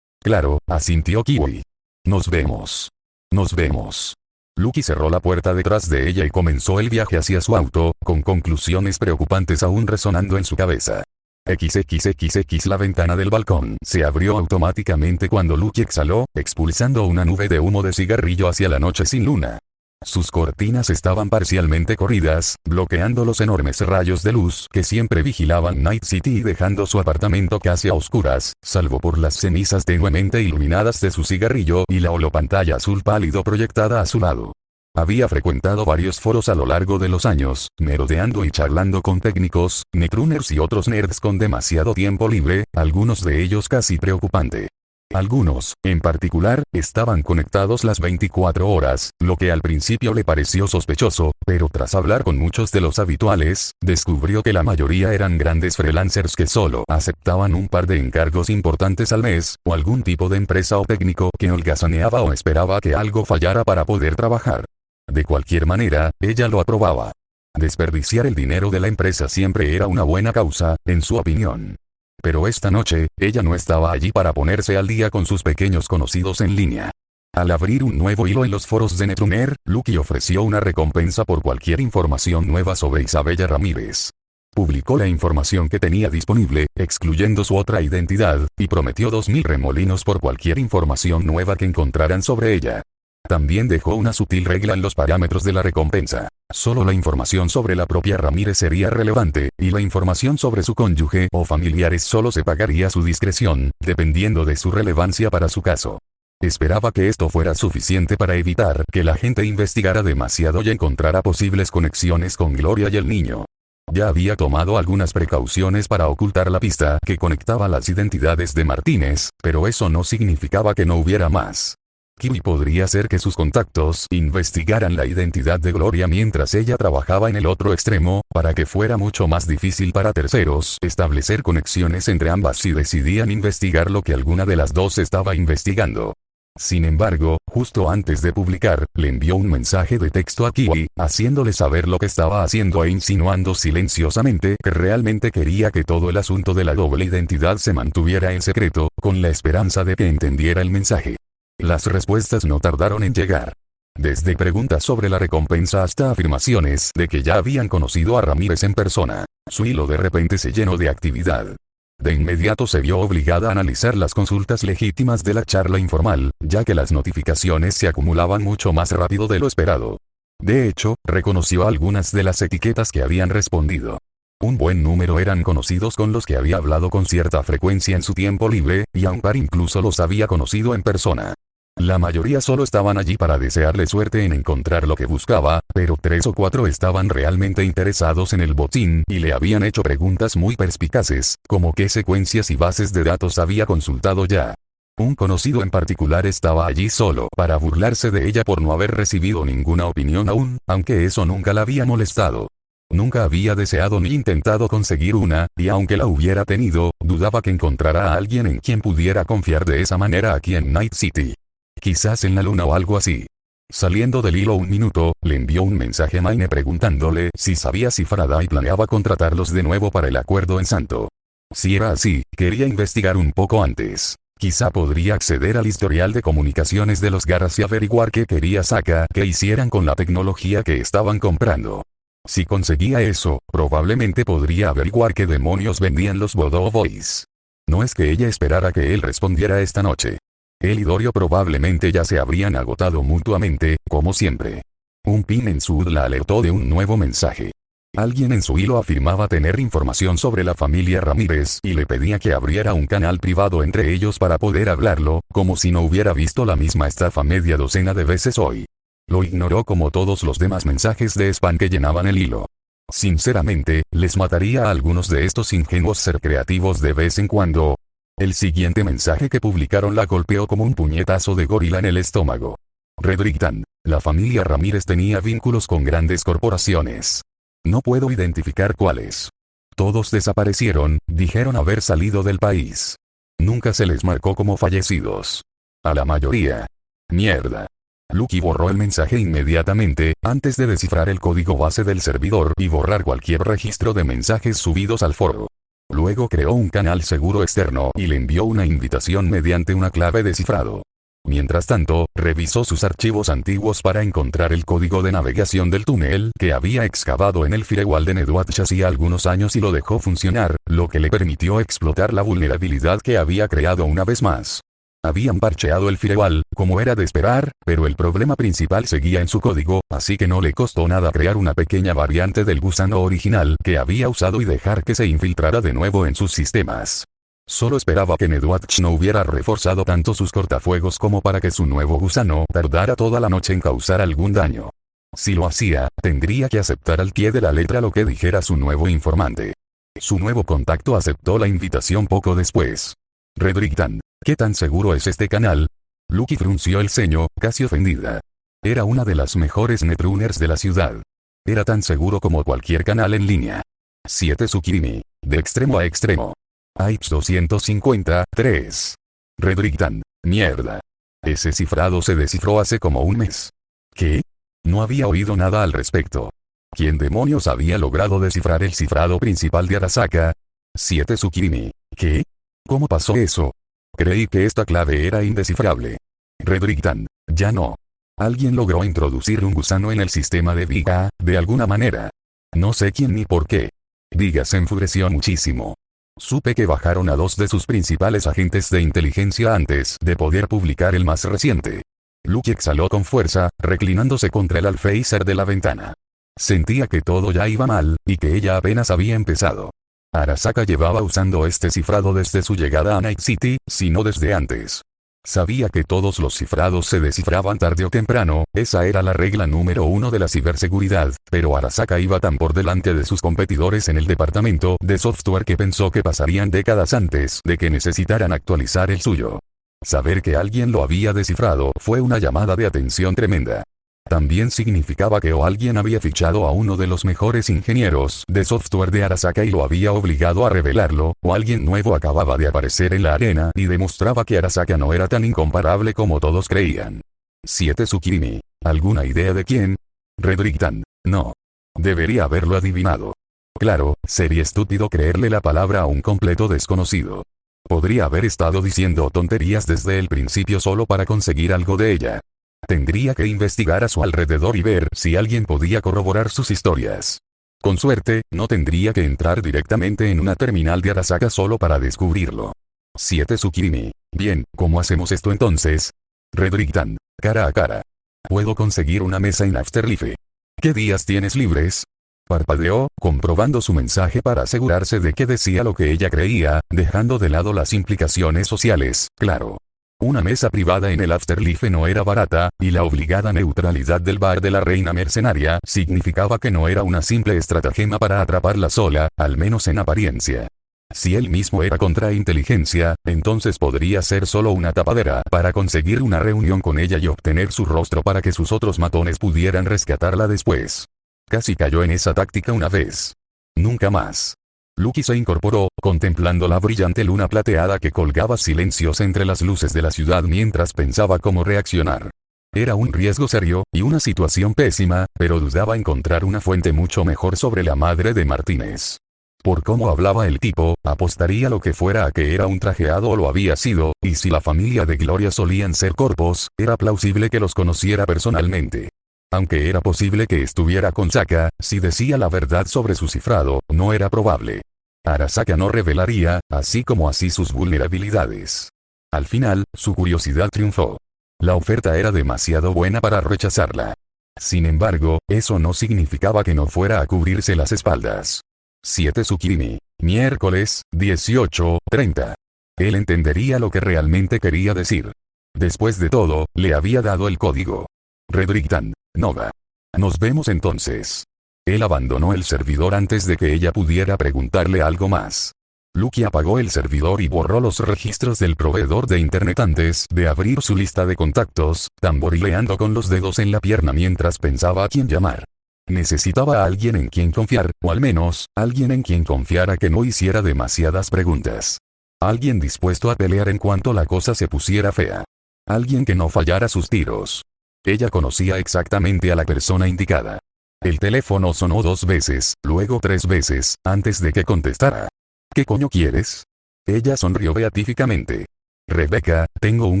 Claro, asintió Kiwi. Nos vemos. Nos vemos. Lucky cerró la puerta detrás de ella y comenzó el viaje hacia su auto, con conclusiones preocupantes aún resonando en su cabeza. XXXX. La ventana del balcón se abrió automáticamente cuando Lucky exhaló, expulsando una nube de humo de cigarrillo hacia la noche sin luna. Sus cortinas estaban parcialmente corridas, bloqueando los enormes rayos de luz que siempre vigilaban Night City y dejando su apartamento casi a oscuras, salvo por las cenizas tenuemente iluminadas de su cigarrillo y la holopantalla azul pálido proyectada a su lado. Había frecuentado varios foros a lo largo de los años, merodeando y charlando con técnicos, netrunners y otros nerds con demasiado tiempo libre, algunos de ellos casi preocupante. Algunos, en particular, estaban conectados las 24 horas, lo que al principio le pareció sospechoso, pero tras hablar con muchos de los habituales, descubrió que la mayoría eran grandes freelancers que solo aceptaban un par de encargos importantes al mes, o algún tipo de empresa o técnico que holgazaneaba o esperaba que algo fallara para poder trabajar. De cualquier manera, ella lo aprobaba. Desperdiciar el dinero de la empresa siempre era una buena causa, en su opinión. Pero esta noche, ella no estaba allí para ponerse al día con sus pequeños conocidos en línea. Al abrir un nuevo hilo en los foros de Netrunner, Lucky ofreció una recompensa por cualquier información nueva sobre Isabella Ramírez. Publicó la información que tenía disponible, excluyendo su otra identidad, y prometió 2000 remolinos por cualquier información nueva que encontraran sobre ella. También dejó una sutil regla en los parámetros de la recompensa. Solo la información sobre la propia Ramírez sería relevante, y la información sobre su cónyuge o familiares solo se pagaría a su discreción, dependiendo de su relevancia para su caso. Esperaba que esto fuera suficiente para evitar que la gente investigara demasiado y encontrara posibles conexiones con Gloria y el niño. Ya había tomado algunas precauciones para ocultar la pista que conectaba las identidades de Martínez, pero eso no significaba que no hubiera más. Kiwi podría ser que sus contactos investigaran la identidad de Gloria mientras ella trabajaba en el otro extremo, para que fuera mucho más difícil para terceros establecer conexiones entre ambas si decidían investigar lo que alguna de las dos estaba investigando. Sin embargo, justo antes de publicar, le envió un mensaje de texto a Kiwi, haciéndole saber lo que estaba haciendo e insinuando silenciosamente que realmente quería que todo el asunto de la doble identidad se mantuviera en secreto, con la esperanza de que entendiera el mensaje. Las respuestas no tardaron en llegar. Desde preguntas sobre la recompensa hasta afirmaciones de que ya habían conocido a Ramírez en persona. Su hilo de repente se llenó de actividad. De inmediato se vio obligada a analizar las consultas legítimas de la charla informal, ya que las notificaciones se acumulaban mucho más rápido de lo esperado. De hecho, reconoció algunas de las etiquetas que habían respondido. Un buen número eran conocidos con los que había hablado con cierta frecuencia en su tiempo libre, y a un par incluso los había conocido en persona. La mayoría solo estaban allí para desearle suerte en encontrar lo que buscaba, pero 3 o 4 estaban realmente interesados en el botín y le habían hecho preguntas muy perspicaces, como qué secuencias y bases de datos había consultado ya. Un conocido en particular estaba allí solo para burlarse de ella por no haber recibido ninguna opinión aún, aunque eso nunca la había molestado. Nunca había deseado ni intentado conseguir una, y aunque la hubiera tenido, dudaba que encontrara a alguien en quien pudiera confiar de esa manera aquí en Night City. Quizás en la luna o algo así. Saliendo del hilo un minuto, le envió un mensaje a Maine preguntándole si sabía si Faraday planeaba contratarlos de nuevo para el acuerdo en Santo. Si era así, quería investigar un poco antes. Quizá podría acceder al historial de comunicaciones de los Garras y averiguar qué quería Saka que hicieran con la tecnología que estaban comprando. Si conseguía eso, probablemente podría averiguar qué demonios vendían los Voodoo Boys. No es que ella esperara que él respondiera esta noche. Él y Dorio probablemente ya se habrían agotado mutuamente, como siempre. Un pin en su la alertó de un nuevo mensaje. Alguien en su hilo afirmaba tener información sobre la familia Ramírez y le pedía que abriera un canal privado entre ellos para poder hablarlo, como si no hubiera visto la misma estafa media docena de veces hoy. Lo ignoró como todos los demás mensajes de spam que llenaban el hilo. Sinceramente, les mataría a algunos de estos ingenuos ser creativos de vez en cuando. El siguiente mensaje que publicaron la golpeó como un puñetazo de gorila en el estómago. Redricktan. La familia Ramírez tenía vínculos con grandes corporaciones. No puedo identificar cuáles. Todos desaparecieron, dijeron haber salido del país. Nunca se les marcó como fallecidos. A la mayoría. Mierda. Lucky borró el mensaje inmediatamente, antes de descifrar el código base del servidor y borrar cualquier registro de mensajes subidos al foro. Luego creó un canal seguro externo y le envió una invitación mediante una clave de cifrado. Mientras tanto, revisó sus archivos antiguos para encontrar el código de navegación del túnel que había excavado en el firewall de Netwatch hacía algunos años y lo dejó funcionar, lo que le permitió explotar la vulnerabilidad que había creado una vez más. Habían parcheado el firewall, como era de esperar, pero el problema principal seguía en su código, así que no le costó nada crear una pequeña variante del gusano original que había usado y dejar que se infiltrara de nuevo en sus sistemas. Solo esperaba que Netwatch no hubiera reforzado tanto sus cortafuegos como para que su nuevo gusano tardara toda la noche en causar algún daño. Si lo hacía, tendría que aceptar al pie de la letra lo que dijera su nuevo informante. Su nuevo contacto aceptó la invitación poco después. Redricktan. ¿Qué tan seguro es este canal? Lucky frunció el ceño, casi ofendida. Era una de las mejores netrunners de la ciudad. Era tan seguro como cualquier canal en línea. 7 Tsukirimi. De extremo a extremo. AIPS 253. Redricktan. Mierda. Ese cifrado se descifró hace como un mes. ¿Qué? No había oído nada al respecto. ¿Quién demonios había logrado descifrar el cifrado principal de Arasaka? 7 Tsukirimi. ¿Qué? ¿Cómo pasó eso? Creí que esta clave era indescifrable. Redricktan. Ya no. Alguien logró introducir un gusano en el sistema de Vega, de alguna manera. No sé quién ni por qué. Vega se enfureció muchísimo. Supe que bajaron a 2 de sus principales agentes de inteligencia antes de poder publicar el más reciente. Lucky exhaló con fuerza, reclinándose contra el alféizar de la ventana. Sentía que todo ya iba mal, y que ella apenas había empezado. Arasaka llevaba usando este cifrado desde su llegada a Night City, si no desde antes. Sabía que todos los cifrados se descifraban tarde o temprano, esa era la regla número 1 de la ciberseguridad, pero Arasaka iba tan por delante de sus competidores en el departamento de software que pensó que pasarían décadas antes de que necesitaran actualizar el suyo. Saber que alguien lo había descifrado fue una llamada de atención tremenda. También significaba que o alguien había fichado a uno de los mejores ingenieros de software de Arasaka y lo había obligado a revelarlo, o alguien nuevo acababa de aparecer en la arena y demostraba que Arasaka no era tan incomparable como todos creían. 7 Tsukirimi. ¿Alguna idea de quién? Redricktan. No. Debería haberlo adivinado. Claro, sería estúpido creerle la palabra a un completo desconocido. Podría haber estado diciendo tonterías desde el principio solo para conseguir algo de ella. Tendría que investigar a su alrededor y ver si alguien podía corroborar sus historias. Con suerte, no tendría que entrar directamente en una terminal de Arasaka solo para descubrirlo. 7 Tsukirimi. Bien, ¿cómo hacemos esto entonces? Redricktan. Cara a cara. Puedo conseguir una mesa en Afterlife. ¿Qué días tienes libres? Parpadeó, comprobando su mensaje para asegurarse de que decía lo que ella creía, dejando de lado las implicaciones sociales, claro. Una mesa privada en el Afterlife no era barata, y la obligada neutralidad del bar de la reina mercenaria significaba que no era una simple estratagema para atraparla sola, al menos en apariencia. Si él mismo era contrainteligencia, entonces podría ser solo una tapadera para conseguir una reunión con ella y obtener su rostro para que sus otros matones pudieran rescatarla después. Casi cayó en esa táctica una vez. Nunca más. Lucky se incorporó, contemplando la brillante luna plateada que colgaba silenciosa entre las luces de la ciudad mientras pensaba cómo reaccionar. Era un riesgo serio, y una situación pésima, pero dudaba encontrar una fuente mucho mejor sobre la madre de Martínez. Por cómo hablaba el tipo, apostaría lo que fuera a que era un trajeado o lo había sido, y si la familia de Gloria solían ser corpos, era plausible que los conociera personalmente. Aunque era posible que estuviera con Saka, si decía la verdad sobre su cifrado, no era probable. Arasaka no revelaría, así como así sus vulnerabilidades. Al final, su curiosidad triunfó. La oferta era demasiado buena para rechazarla. Sin embargo, eso no significaba que no fuera a cubrirse las espaldas. 7 Tsukimi. Miércoles, 18:30. Él entendería lo que realmente quería decir. Después de todo, le había dado el código. Redricktan. Nova. Nos vemos entonces. Él abandonó el servidor antes de que ella pudiera preguntarle algo más. Lucky apagó el servidor y borró los registros del proveedor de internet antes de abrir su lista de contactos, tamborileando con los dedos en la pierna mientras pensaba a quién llamar. Necesitaba a alguien en quien confiar, o al menos, alguien en quien confiara que no hiciera demasiadas preguntas. Alguien dispuesto a pelear en cuanto la cosa se pusiera fea. Alguien que no fallara sus tiros. Ella conocía exactamente a la persona indicada. El teléfono sonó 2 veces, luego 3 veces, antes de que contestara. ¿Qué coño quieres? Ella sonrió beatíficamente. Rebecca, tengo un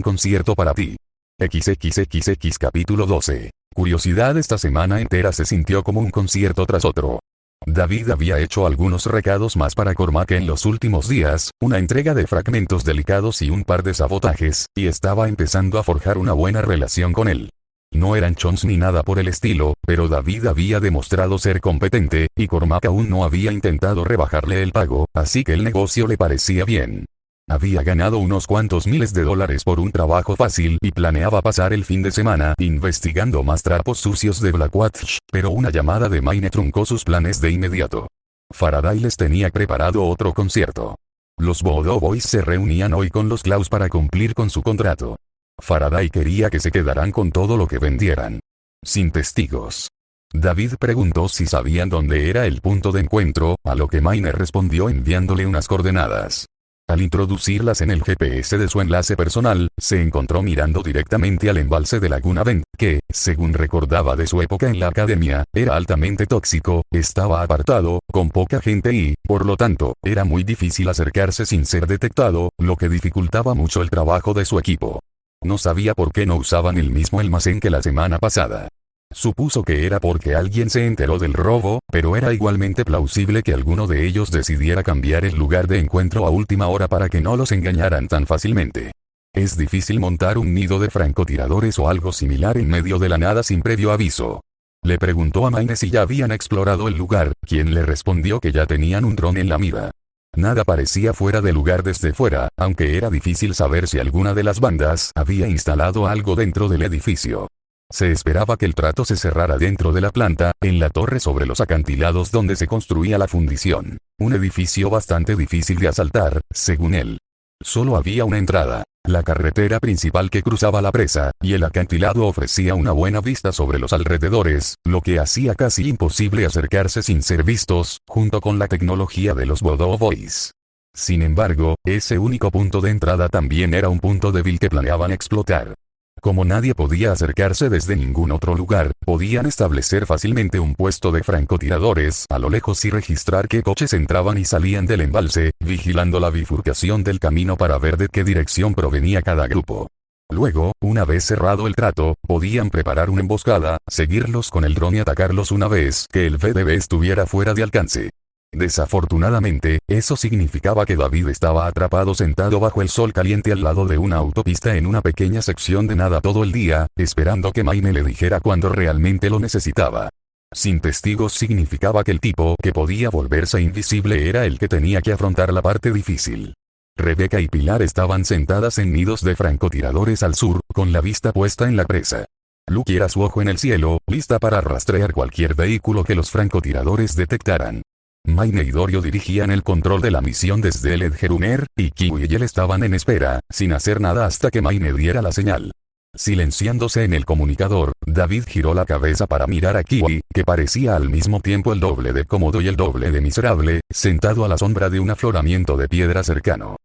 concierto para ti. XXXX capítulo 12. Curiosidad. Esta semana entera se sintió como un concierto tras otro. David había hecho algunos recados más para Cormac en los últimos días, una entrega de fragmentos delicados y un par de sabotajes, y estaba empezando a forjar una buena relación con él. No eran chons ni nada por el estilo, pero David había demostrado ser competente, y Cormac aún no había intentado rebajarle el pago, así que el negocio le parecía bien. Había ganado unos cuantos miles de dólares por un trabajo fácil y planeaba pasar el fin de semana investigando más trapos sucios de Blackwatch, pero una llamada de Maine truncó sus planes de inmediato. Faraday les tenía preparado otro concierto. Los Voodoo Boys se reunían hoy con los Klaus para cumplir con su contrato. Faraday quería que se quedaran con todo lo que vendieran. Sin testigos. David preguntó si sabían dónde era el punto de encuentro, a lo que Maine respondió enviándole unas coordenadas. Al introducirlas en el GPS de su enlace personal, se encontró mirando directamente al embalse de Laguna Vent, que, según recordaba de su época en la academia, era altamente tóxico, estaba apartado, con poca gente y, por lo tanto, era muy difícil acercarse sin ser detectado, lo que dificultaba mucho el trabajo de su equipo. No sabía por qué no usaban el mismo almacén que la semana pasada. Supuso que era porque alguien se enteró del robo, pero era igualmente plausible que alguno de ellos decidiera cambiar el lugar de encuentro a última hora para que no los engañaran tan fácilmente. Es difícil montar un nido de francotiradores o algo similar en medio de la nada sin previo aviso. Le preguntó a Maine si ya habían explorado el lugar, quien le respondió que ya tenían un dron en la mira. Nada parecía fuera de lugar desde fuera, aunque era difícil saber si alguna de las bandas había instalado algo dentro del edificio. Se esperaba que el trato se cerrara dentro de la planta, en la torre sobre los acantilados donde se construía la fundición. Un edificio bastante difícil de asaltar, según él. Solo había una entrada, la carretera principal que cruzaba la presa, y el acantilado ofrecía una buena vista sobre los alrededores, lo que hacía casi imposible acercarse sin ser vistos, junto con la tecnología de los Voodoo Boys. Sin embargo, ese único punto de entrada también era un punto débil que planeaban explotar. Como nadie podía acercarse desde ningún otro lugar, podían establecer fácilmente un puesto de francotiradores a lo lejos y registrar qué coches entraban y salían del embalse, vigilando la bifurcación del camino para ver de qué dirección provenía cada grupo. Luego, una vez cerrado el trato, podían preparar una emboscada, seguirlos con el dron y atacarlos una vez que el VDB estuviera fuera de alcance. Desafortunadamente, eso significaba que David estaba atrapado sentado bajo el sol caliente al lado de una autopista en una pequeña sección de nada todo el día, esperando que Maine le dijera cuando realmente lo necesitaba. Sin testigos significaba que el tipo que podía volverse invisible era el que tenía que afrontar la parte difícil. Rebeca y Pilar estaban sentadas en nidos de francotiradores al sur, con la vista puesta en la presa. Lucky era su ojo en el cielo, lista para rastrear cualquier vehículo que los francotiradores detectaran. Mayne y Dorio dirigían el control de la misión desde el Edgeruner, y Kiwi y él estaban en espera, sin hacer nada hasta que Mayne diera la señal. Silenciándose en el comunicador, David giró la cabeza para mirar a Kiwi, que parecía al mismo tiempo el doble de cómodo y el doble de miserable, sentado a la sombra de un afloramiento de piedra cercano.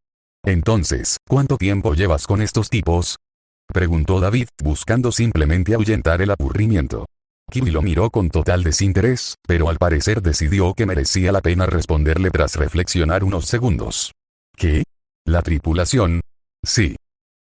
Entonces, ¿cuánto tiempo llevas con estos tipos?, preguntó David, buscando simplemente ahuyentar el aburrimiento. Kiwi lo miró con total desinterés, pero al parecer decidió que merecía la pena responderle tras reflexionar unos segundos. ¿Qué? ¿La tripulación? Sí.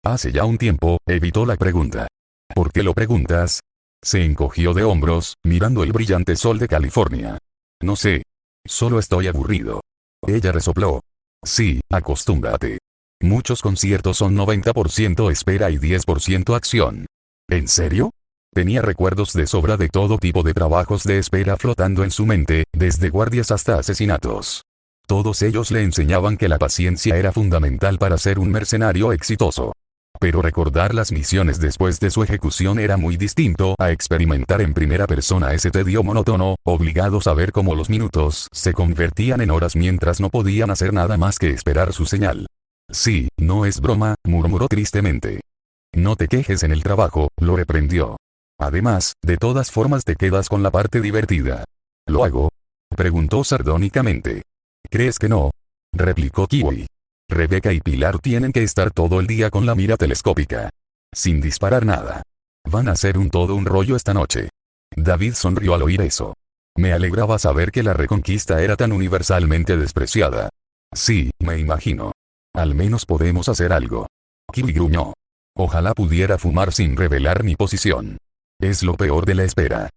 Hace ya un tiempo, evitó la pregunta. ¿Por qué lo preguntas? Se encogió de hombros, mirando el brillante sol de California. No sé. Solo estoy aburrido. Ella resopló. Sí, acostúmbrate. Muchos conciertos son 90% espera y 10% acción. ¿En serio? Tenía recuerdos de sobra de todo tipo de trabajos de espera flotando en su mente, desde guardias hasta asesinatos. Todos ellos le enseñaban que la paciencia era fundamental para ser un mercenario exitoso. Pero recordar las misiones después de su ejecución era muy distinto a experimentar en primera persona ese tedio monótono, obligados a ver cómo los minutos se convertían en horas mientras no podían hacer nada más que esperar su señal. Sí, no es broma, murmuró tristemente. No te quejes en el trabajo, lo reprendió. Además, de todas formas te quedas con la parte divertida. ¿Lo hago?, preguntó sardónicamente. ¿Crees que no?, replicó Kiwi. Rebeca y Pilar tienen que estar todo el día con la mira telescópica, sin disparar nada. Van a hacer todo un rollo esta noche. David sonrió al oír eso. Me alegraba saber que la Reconquista era tan universalmente despreciada. Sí, me imagino. Al menos podemos hacer algo. Kiwi gruñó. Ojalá pudiera fumar sin revelar mi posición. Es lo peor de la espera.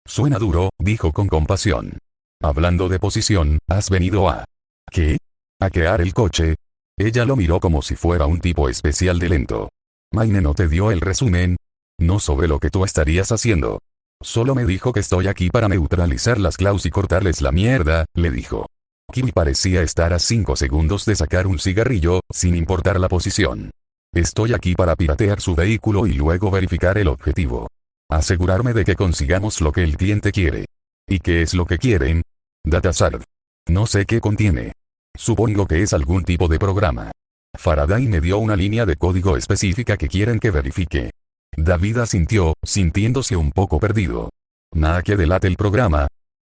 Suena duro, dijo con compasión. Hablando de posición, ¿has venido a... ¿Qué? ¿Hackear el coche? Ella lo miró como si fuera un tipo especial de lento. Mayne no te dio el resumen. No sobre lo que tú estarías haciendo. Solo me dijo que estoy aquí para neutralizar las claus y cortarles la mierda, le dijo. Kiwi parecía estar a 5 segundos de sacar un cigarrillo, sin importar la posición. Estoy aquí para piratear su vehículo y luego verificar el objetivo. Asegurarme de que consigamos lo que el cliente quiere. ¿Y qué es lo que quieren? Datazard. No sé qué contiene. Supongo que es algún tipo de programa. Faraday me dio una línea de código específica que quieren que verifique. David asintió, sintiéndose un poco perdido. ¿Nada que delate el programa?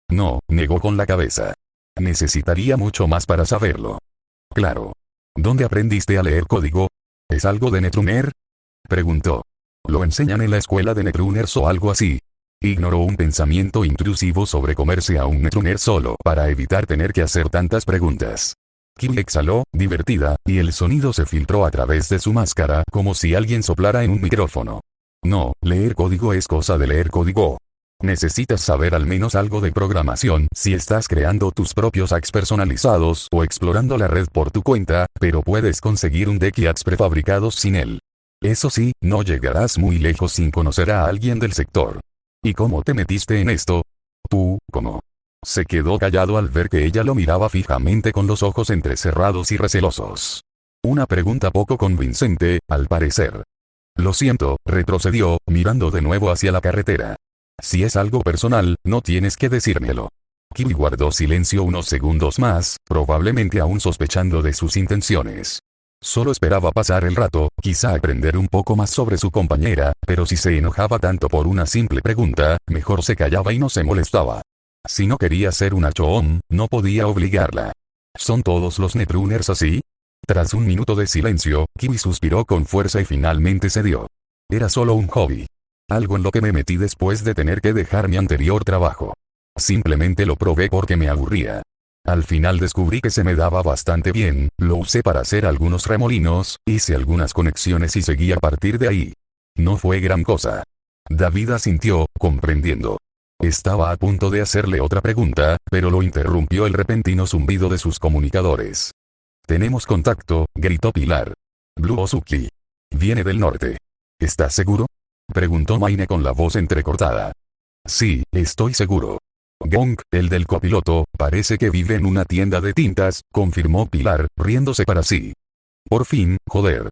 No, negó con la cabeza. Necesitaría mucho más para saberlo. Claro. ¿Dónde aprendiste a leer código? ¿Es algo de Netruner?, preguntó. Lo enseñan en la escuela de Netruners o algo así. Ignoró un pensamiento intrusivo sobre comerse a un Netruner solo para evitar tener que hacer tantas preguntas. Kiwi exhaló, divertida, y el sonido se filtró a través de su máscara como si alguien soplara en un micrófono. No, leer código es cosa de leer código. Necesitas saber al menos algo de programación si estás creando tus propios hacks personalizados o explorando la red por tu cuenta, pero puedes conseguir un deck y hacks prefabricados sin él. Eso sí, no llegarás muy lejos sin conocer a alguien del sector. ¿Y cómo te metiste en esto? ¿Tú, cómo? Se quedó callado al ver que ella lo miraba fijamente con los ojos entrecerrados y recelosos. Una pregunta poco convincente, al parecer. Lo siento, retrocedió, mirando de nuevo hacia la carretera. Si es algo personal, no tienes que decírmelo. Kiwi guardó silencio unos segundos más, probablemente aún sospechando de sus intenciones. Solo esperaba pasar el rato, quizá aprender un poco más sobre su compañera, pero si se enojaba tanto por una simple pregunta, mejor se callaba y no se molestaba. Si no quería ser una choom, no podía obligarla. ¿Son todos los Netruners así? Tras un minuto de silencio, Kiwi suspiró con fuerza y finalmente cedió. Era solo un hobby. Algo en lo que me metí después de tener que dejar mi anterior trabajo. Simplemente lo probé porque me aburría. Al final descubrí que se me daba bastante bien, lo usé para hacer algunos remolinos, hice algunas conexiones y seguí a partir de ahí. No fue gran cosa. David asintió, comprendiendo. Estaba a punto de hacerle otra pregunta, pero lo interrumpió el repentino zumbido de sus comunicadores. Tenemos contacto, gritó Pilar. Blue Ozuki. Viene del norte. ¿Estás seguro?, preguntó Mayne con la voz entrecortada. Sí, estoy seguro. Gong, el del copiloto, parece que vive en una tienda de tintas, confirmó Pilar, riéndose para sí. Por fin, joder.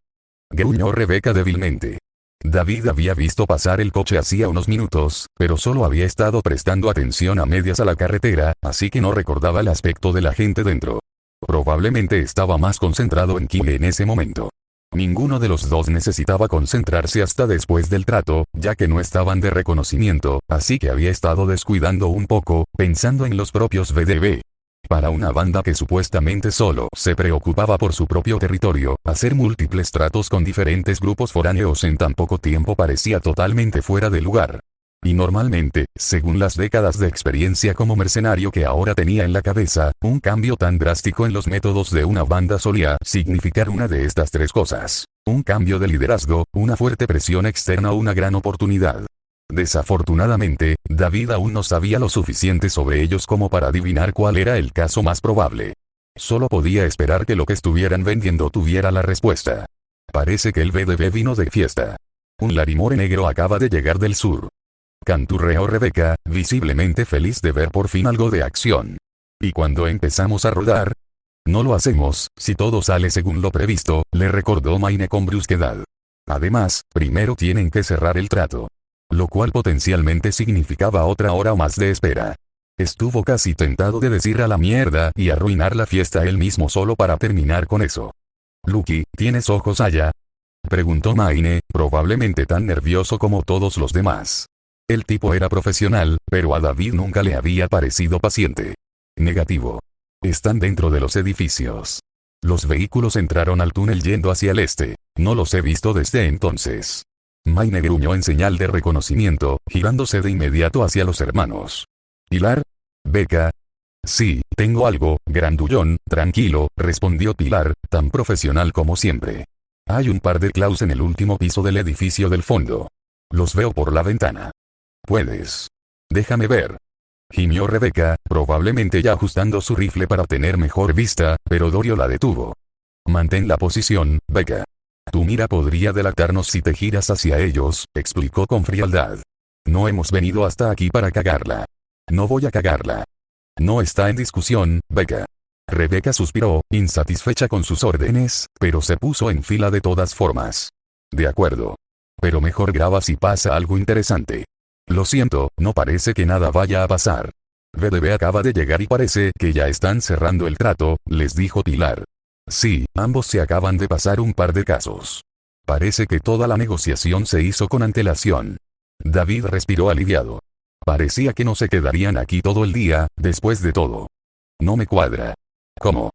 Gruñó Rebeca débilmente. David había visto pasar el coche hacía unos minutos, pero solo había estado prestando atención a medias a la carretera, así que no recordaba el aspecto de la gente dentro. Probablemente estaba más concentrado en Kiwi en ese momento. Ninguno de los dos necesitaba concentrarse hasta después del trato, ya que no estaban de reconocimiento, así que había estado descuidando un poco, pensando en los propios VDB. Para una banda que supuestamente solo se preocupaba por su propio territorio, hacer múltiples tratos con diferentes grupos foráneos en tan poco tiempo parecía totalmente fuera de lugar. Y normalmente, según las décadas de experiencia como mercenario que ahora tenía en la cabeza, un cambio tan drástico en los métodos de una banda solía significar una de estas tres cosas: un cambio de liderazgo, una fuerte presión externa o una gran oportunidad. Desafortunadamente, David aún no sabía lo suficiente sobre ellos como para adivinar cuál era el caso más probable. Solo podía esperar que lo que estuvieran vendiendo tuviera la respuesta. Parece que el VDB vino de fiesta. Un larimore negro acaba de llegar del sur. Canturreó Rebeca, visiblemente feliz de ver por fin algo de acción. ¿Y cuando empezamos a rodar? No lo hacemos, si todo sale según lo previsto, le recordó Maine con brusquedad. Además, primero tienen que cerrar el trato. Lo cual potencialmente significaba otra hora más de espera. Estuvo casi tentado de decir a la mierda y arruinar la fiesta él mismo solo para terminar con eso. «Lucky, ¿tienes ojos allá?», preguntó Maine, probablemente tan nervioso como todos los demás. El tipo era profesional, pero a David nunca le había parecido paciente. Negativo. Están dentro de los edificios. Los vehículos entraron al túnel yendo hacia el este. No los he visto desde entonces. Maine gruñó en señal de reconocimiento, girándose de inmediato hacia los hermanos. ¿Pilar? ¿Becca? Sí, tengo algo, grandullón, tranquilo, respondió Pilar, tan profesional como siempre. Hay un par de Klaus en el último piso del edificio del fondo. Los veo por la ventana. ¿Puedes? Déjame ver. Gimió Rebeca, probablemente ya ajustando su rifle para tener mejor vista, pero Dorio la detuvo. Mantén la posición, Becca. Tu mira podría delatarnos si te giras hacia ellos, explicó con frialdad. No hemos venido hasta aquí para cagarla. No voy a cagarla. No está en discusión, Becca. Rebeca suspiró, insatisfecha con sus órdenes, pero se puso en fila de todas formas. De acuerdo. Pero mejor graba si pasa algo interesante. Lo siento, no parece que nada vaya a pasar. VDB acaba de llegar y parece que ya están cerrando el trato, les dijo Pilar. Sí, ambos se acaban de pasar un par de casos. Parece que toda la negociación se hizo con antelación. David respiró aliviado. Parecía que no se quedarían aquí todo el día, después de todo. No me cuadra. ¿Cómo?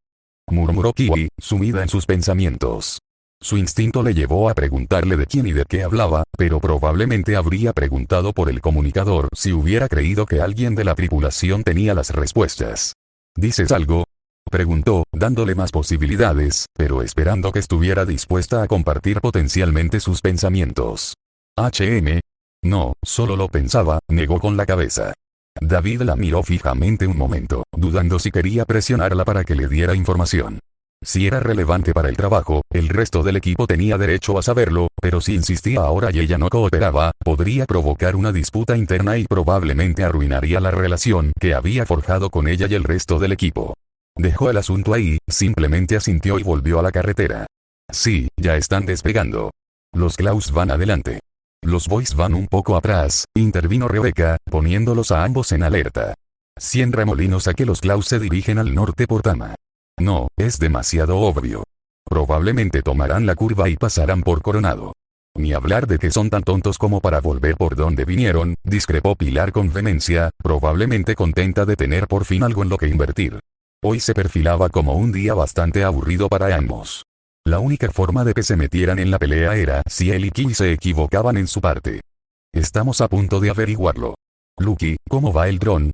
Murmuró Kiwi, sumida en sus pensamientos. Su instinto le llevó a preguntarle de quién y de qué hablaba, pero probablemente habría preguntado por el comunicador si hubiera creído que alguien de la tripulación tenía las respuestas. ¿Dices algo?, preguntó, dándole más posibilidades, pero esperando que estuviera dispuesta a compartir potencialmente sus pensamientos. ¿HM? No, solo lo pensaba, negó con la cabeza. David la miró fijamente un momento, dudando si quería presionarla para que le diera información. Si era relevante para el trabajo, el resto del equipo tenía derecho a saberlo, pero si insistía ahora y ella no cooperaba, podría provocar una disputa interna y probablemente arruinaría la relación que había forjado con ella y el resto del equipo. Dejó el asunto ahí, simplemente asintió y volvió a la carretera. Sí, ya están despegando. Los Klaus van adelante. Los Boys van un poco atrás, intervino Rebeca, poniéndolos a ambos en alerta. 100 remolinos a que los Klaus se dirigen al norte por Tama. No, es demasiado obvio. Probablemente tomarán la curva y pasarán por Coronado. Ni hablar de que son tan tontos como para volver por donde vinieron, discrepó Pilar con vehemencia, probablemente contenta de tener por fin algo en lo que invertir. Hoy se perfilaba como un día bastante aburrido para ambos. La única forma de que se metieran en la pelea era si él y Kiwi se equivocaban en su parte. Estamos a punto de averiguarlo. Lucky, ¿cómo va el dron?,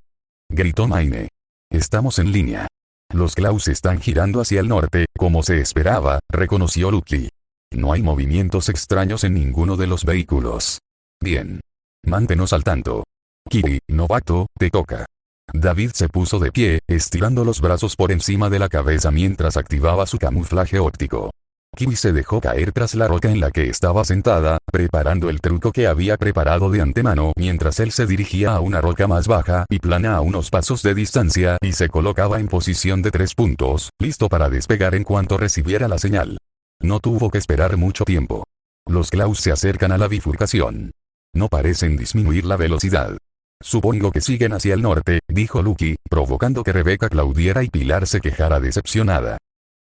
gritó Maine. Estamos en línea. Los Klaus están girando hacia el norte, como se esperaba, reconoció Lucky. No hay movimientos extraños en ninguno de los vehículos. Bien. Mántenos al tanto. Kiwi, novato, te toca. David se puso de pie, estirando los brazos por encima de la cabeza mientras activaba su camuflaje óptico. Kiwi se dejó caer tras la roca en la que estaba sentada, preparando el truco que había preparado de antemano mientras él se dirigía a una roca más baja y plana a unos pasos de distancia y se colocaba en posición de 3 puntos, listo para despegar en cuanto recibiera la señal. No tuvo que esperar mucho tiempo. Los Klaus se acercan a la bifurcación. No parecen disminuir la velocidad. Supongo que siguen hacia el norte, dijo Lucky, provocando que Rebecca claudiera y Pilar se quejara decepcionada.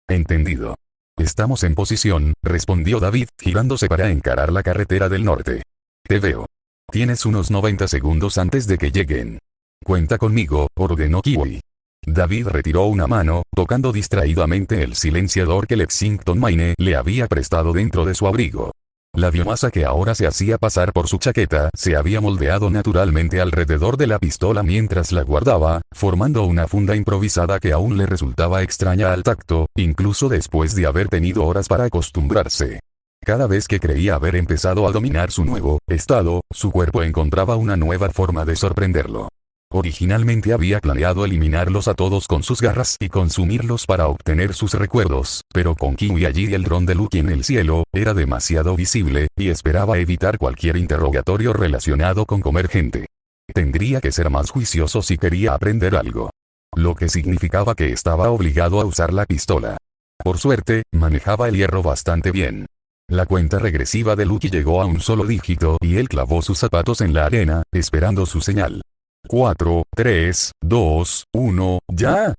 Entendido. Estamos en posición, respondió David, girándose para encarar la carretera del norte. Te veo. Tienes unos 90 segundos antes de que lleguen. Cuenta conmigo, ordenó Kiwi. David retiró una mano, tocando distraídamente el silenciador que Lexington Maine le había prestado dentro de su abrigo. La biomasa que ahora se hacía pasar por su chaqueta se había moldeado naturalmente alrededor de la pistola mientras la guardaba, formando una funda improvisada que aún le resultaba extraña al tacto, incluso después de haber tenido horas para acostumbrarse. Cada vez que creía haber empezado a dominar su nuevo estado, su cuerpo encontraba una nueva forma de sorprenderlo. Originalmente había planeado eliminarlos a todos con sus garras y consumirlos para obtener sus recuerdos, pero con Kiwi allí y el dron de Lucky en el cielo, era demasiado visible, y esperaba evitar cualquier interrogatorio relacionado con comer gente. Tendría que ser más juicioso si quería aprender algo. Lo que significaba que estaba obligado a usar la pistola. Por suerte, manejaba el hierro bastante bien. La cuenta regresiva de Lucky llegó a un solo dígito y él clavó sus zapatos en la arena, esperando su señal. 4, 3, 2, 1, ¡ya!,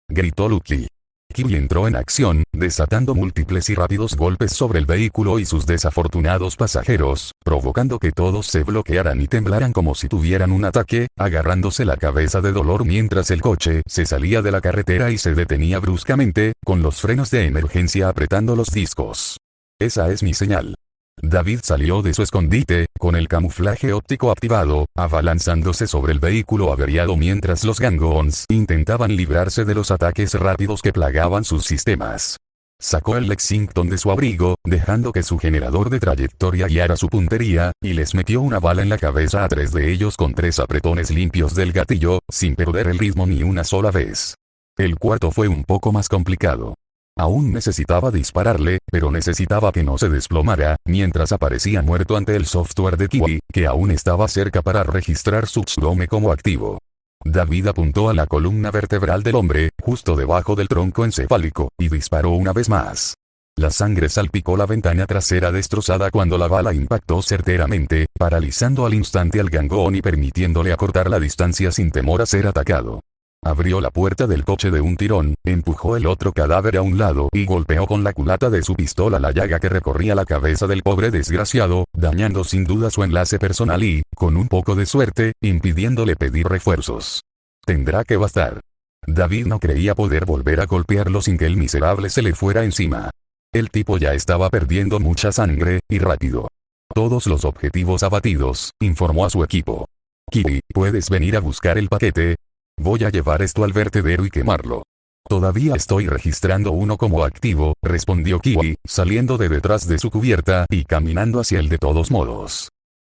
gritó Lucky. Kiwi entró en acción, desatando múltiples y rápidos golpes sobre el vehículo y sus desafortunados pasajeros, provocando que todos se bloquearan y temblaran como si tuvieran un ataque, agarrándose la cabeza de dolor mientras el coche se salía de la carretera y se detenía bruscamente, con los frenos de emergencia apretando los discos. Esa es mi señal. David salió de su escondite, con el camuflaje óptico activado, abalanzándose sobre el vehículo averiado mientras los Gangons intentaban librarse de los ataques rápidos que plagaban sus sistemas. Sacó el Lexington de su abrigo, dejando que su generador de trayectoria guiara su puntería, y les metió una bala en la cabeza a 3 de ellos con 3 apretones limpios del gatillo, sin perder el ritmo ni una sola vez. El cuarto fue un poco más complicado. Aún necesitaba dispararle, pero necesitaba que no se desplomara, mientras aparecía muerto ante el software de Kiwi, que aún estaba cerca para registrar su X-Dome como activo. David apuntó a la columna vertebral del hombre, justo debajo del tronco encefálico, y disparó una vez más. La sangre salpicó la ventana trasera destrozada cuando la bala impactó certeramente, paralizando al instante al Gangon y permitiéndole acortar la distancia sin temor a ser atacado. Abrió la puerta del coche de un tirón, empujó el otro cadáver a un lado y golpeó con la culata de su pistola la llaga que recorría la cabeza del pobre desgraciado, dañando sin duda su enlace personal y, con un poco de suerte, impidiéndole pedir refuerzos. Tendrá que bastar. David no creía poder volver a golpearlo sin que el miserable se le fuera encima. El tipo ya estaba perdiendo mucha sangre, y rápido. Todos los objetivos abatidos, informó a su equipo. Kiwi, ¿puedes venir a buscar el paquete? Voy a llevar esto al vertedero y quemarlo. Todavía estoy registrando uno como activo, respondió Kiwi, saliendo de detrás de su cubierta y caminando hacia él de todos modos.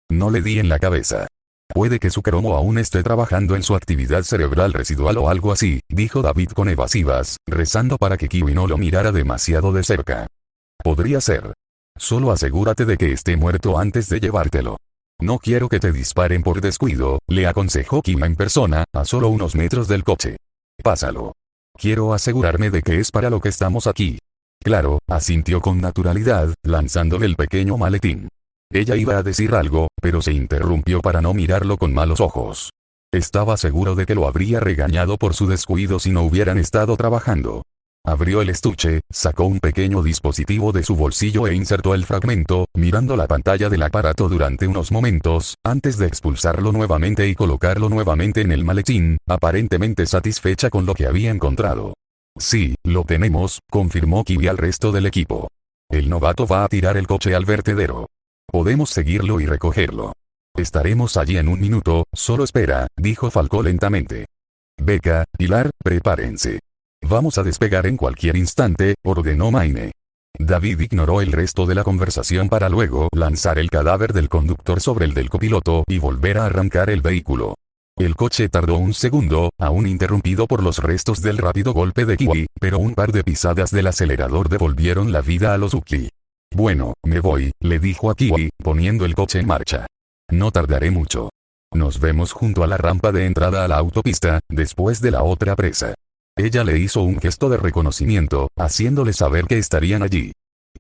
No le di en la cabeza. Puede que su cromo aún esté trabajando en su actividad cerebral residual o algo así, dijo David con evasivas, rezando para que Kiwi no lo mirara demasiado de cerca. Podría ser. Solo asegúrate de que esté muerto antes de llevártelo. No quiero que te disparen por descuido, le aconsejó Kiwi en persona, a solo unos metros del coche. Pásalo. Quiero asegurarme de que es para lo que estamos aquí. Claro, asintió con naturalidad, lanzándole el pequeño maletín. Ella iba a decir algo, pero se interrumpió para no mirarlo con malos ojos. Estaba seguro de que lo habría regañado por su descuido si no hubieran estado trabajando. Abrió el estuche, sacó un pequeño dispositivo de su bolsillo e insertó el fragmento, mirando la pantalla del aparato durante unos momentos, antes de expulsarlo nuevamente y colocarlo nuevamente en el maletín, aparentemente satisfecha con lo que había encontrado. Sí, lo tenemos, confirmó Kiwi al resto del equipo. El novato va a tirar el coche al vertedero. Podemos seguirlo y recogerlo. Estaremos allí en un minuto, solo espera, dijo Falcó lentamente. Becca, Pilar, prepárense. Vamos a despegar en cualquier instante, ordenó Maine. David ignoró el resto de la conversación para luego lanzar el cadáver del conductor sobre el del copiloto y volver a arrancar el vehículo. El coche tardó un segundo, aún interrumpido por los restos del rápido golpe de Kiwi, pero un par de pisadas del acelerador devolvieron la vida a los Uki. Bueno, me voy, le dijo a Kiwi, poniendo el coche en marcha. No tardaré mucho. Nos vemos junto a la rampa de entrada a la autopista, después de la otra presa. Ella le hizo un gesto de reconocimiento, haciéndole saber que estarían allí.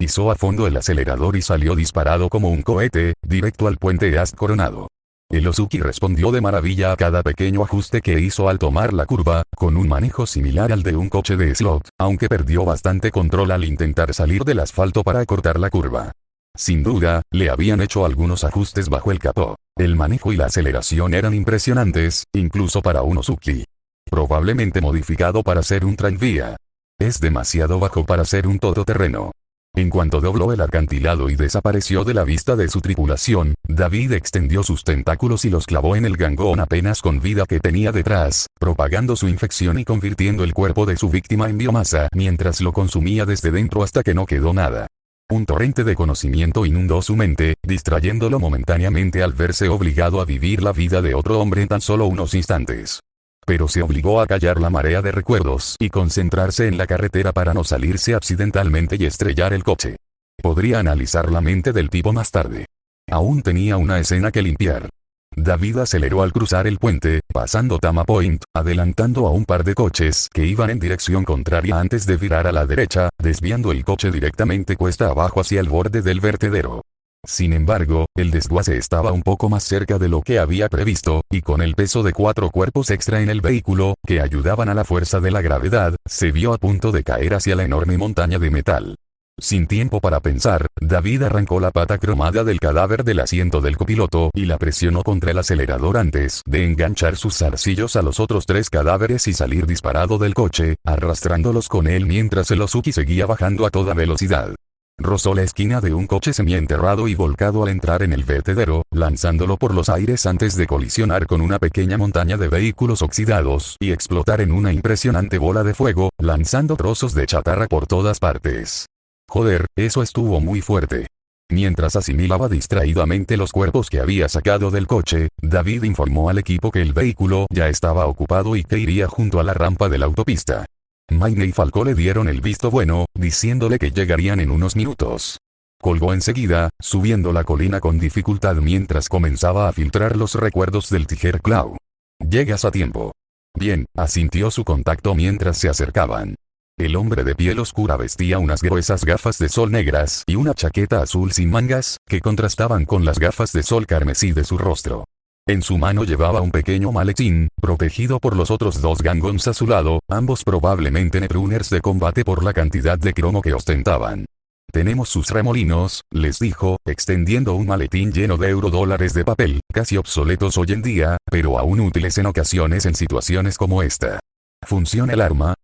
Pisó a fondo el acelerador y salió disparado como un cohete, directo al puente East Coronado. El Ozuki respondió de maravilla a cada pequeño ajuste que hizo al tomar la curva, con un manejo similar al de un coche de slot, aunque perdió bastante control al intentar salir del asfalto para acortar la curva. Sin duda, le habían hecho algunos ajustes bajo el capó. El manejo y la aceleración eran impresionantes, incluso para un Ozuki. Probablemente modificado para ser un tranvía. Es demasiado bajo para ser un todoterreno. En cuanto dobló el acantilado y desapareció de la vista de su tripulación, David extendió sus tentáculos y los clavó en el gangón apenas con vida que tenía detrás, propagando su infección y convirtiendo el cuerpo de su víctima en biomasa mientras lo consumía desde dentro hasta que no quedó nada. Un torrente de conocimiento inundó su mente, distrayéndolo momentáneamente al verse obligado a vivir la vida de otro hombre en tan solo unos instantes. Pero se obligó a callar la marea de recuerdos y concentrarse en la carretera para no salirse accidentalmente y estrellar el coche. Podría analizar la mente del tipo más tarde. Aún tenía una escena que limpiar. David aceleró al cruzar el puente, pasando Tama Point, adelantando a un par de coches que iban en dirección contraria antes de virar a la derecha, desviando el coche directamente cuesta abajo hacia el borde del vertedero. Sin embargo, el desguace estaba un poco más cerca de lo que había previsto, y con el peso de 4 cuerpos extra en el vehículo, que ayudaban a la fuerza de la gravedad, se vio a punto de caer hacia la enorme montaña de metal. Sin tiempo para pensar, David arrancó la pata cromada del cadáver del asiento del copiloto y la presionó contra el acelerador antes de enganchar sus zarcillos a los otros 3 cadáveres y salir disparado del coche, arrastrándolos con él mientras el Ozuki seguía bajando a toda velocidad. Rozó la esquina de un coche semienterrado y volcado al entrar en el vertedero, lanzándolo por los aires antes de colisionar con una pequeña montaña de vehículos oxidados y explotar en una impresionante bola de fuego, lanzando trozos de chatarra por todas partes. Joder, eso estuvo muy fuerte. Mientras asimilaba distraídamente los cuerpos que había sacado del coche, David informó al equipo que el vehículo ya estaba ocupado y que iría junto a la rampa de la autopista. Maine y Falco le dieron el visto bueno, diciéndole que llegarían en unos minutos. Colgó enseguida, subiendo la colina con dificultad mientras comenzaba a filtrar los recuerdos del Tiger Claw. «Llegas a tiempo». «Bien», asintió su contacto mientras se acercaban. El hombre de piel oscura vestía unas gruesas gafas de sol negras y una chaqueta azul sin mangas, que contrastaban con las gafas de sol carmesí de su rostro. En su mano llevaba un pequeño maletín, protegido por los otros 2 gangons a su lado, ambos probablemente netruners de combate por la cantidad de cromo que ostentaban. «Tenemos sus remolinos», les dijo, extendiendo un maletín lleno de eurodólares de papel, casi obsoletos hoy en día, pero aún útiles en ocasiones en situaciones como esta. «¿Funciona el arma?»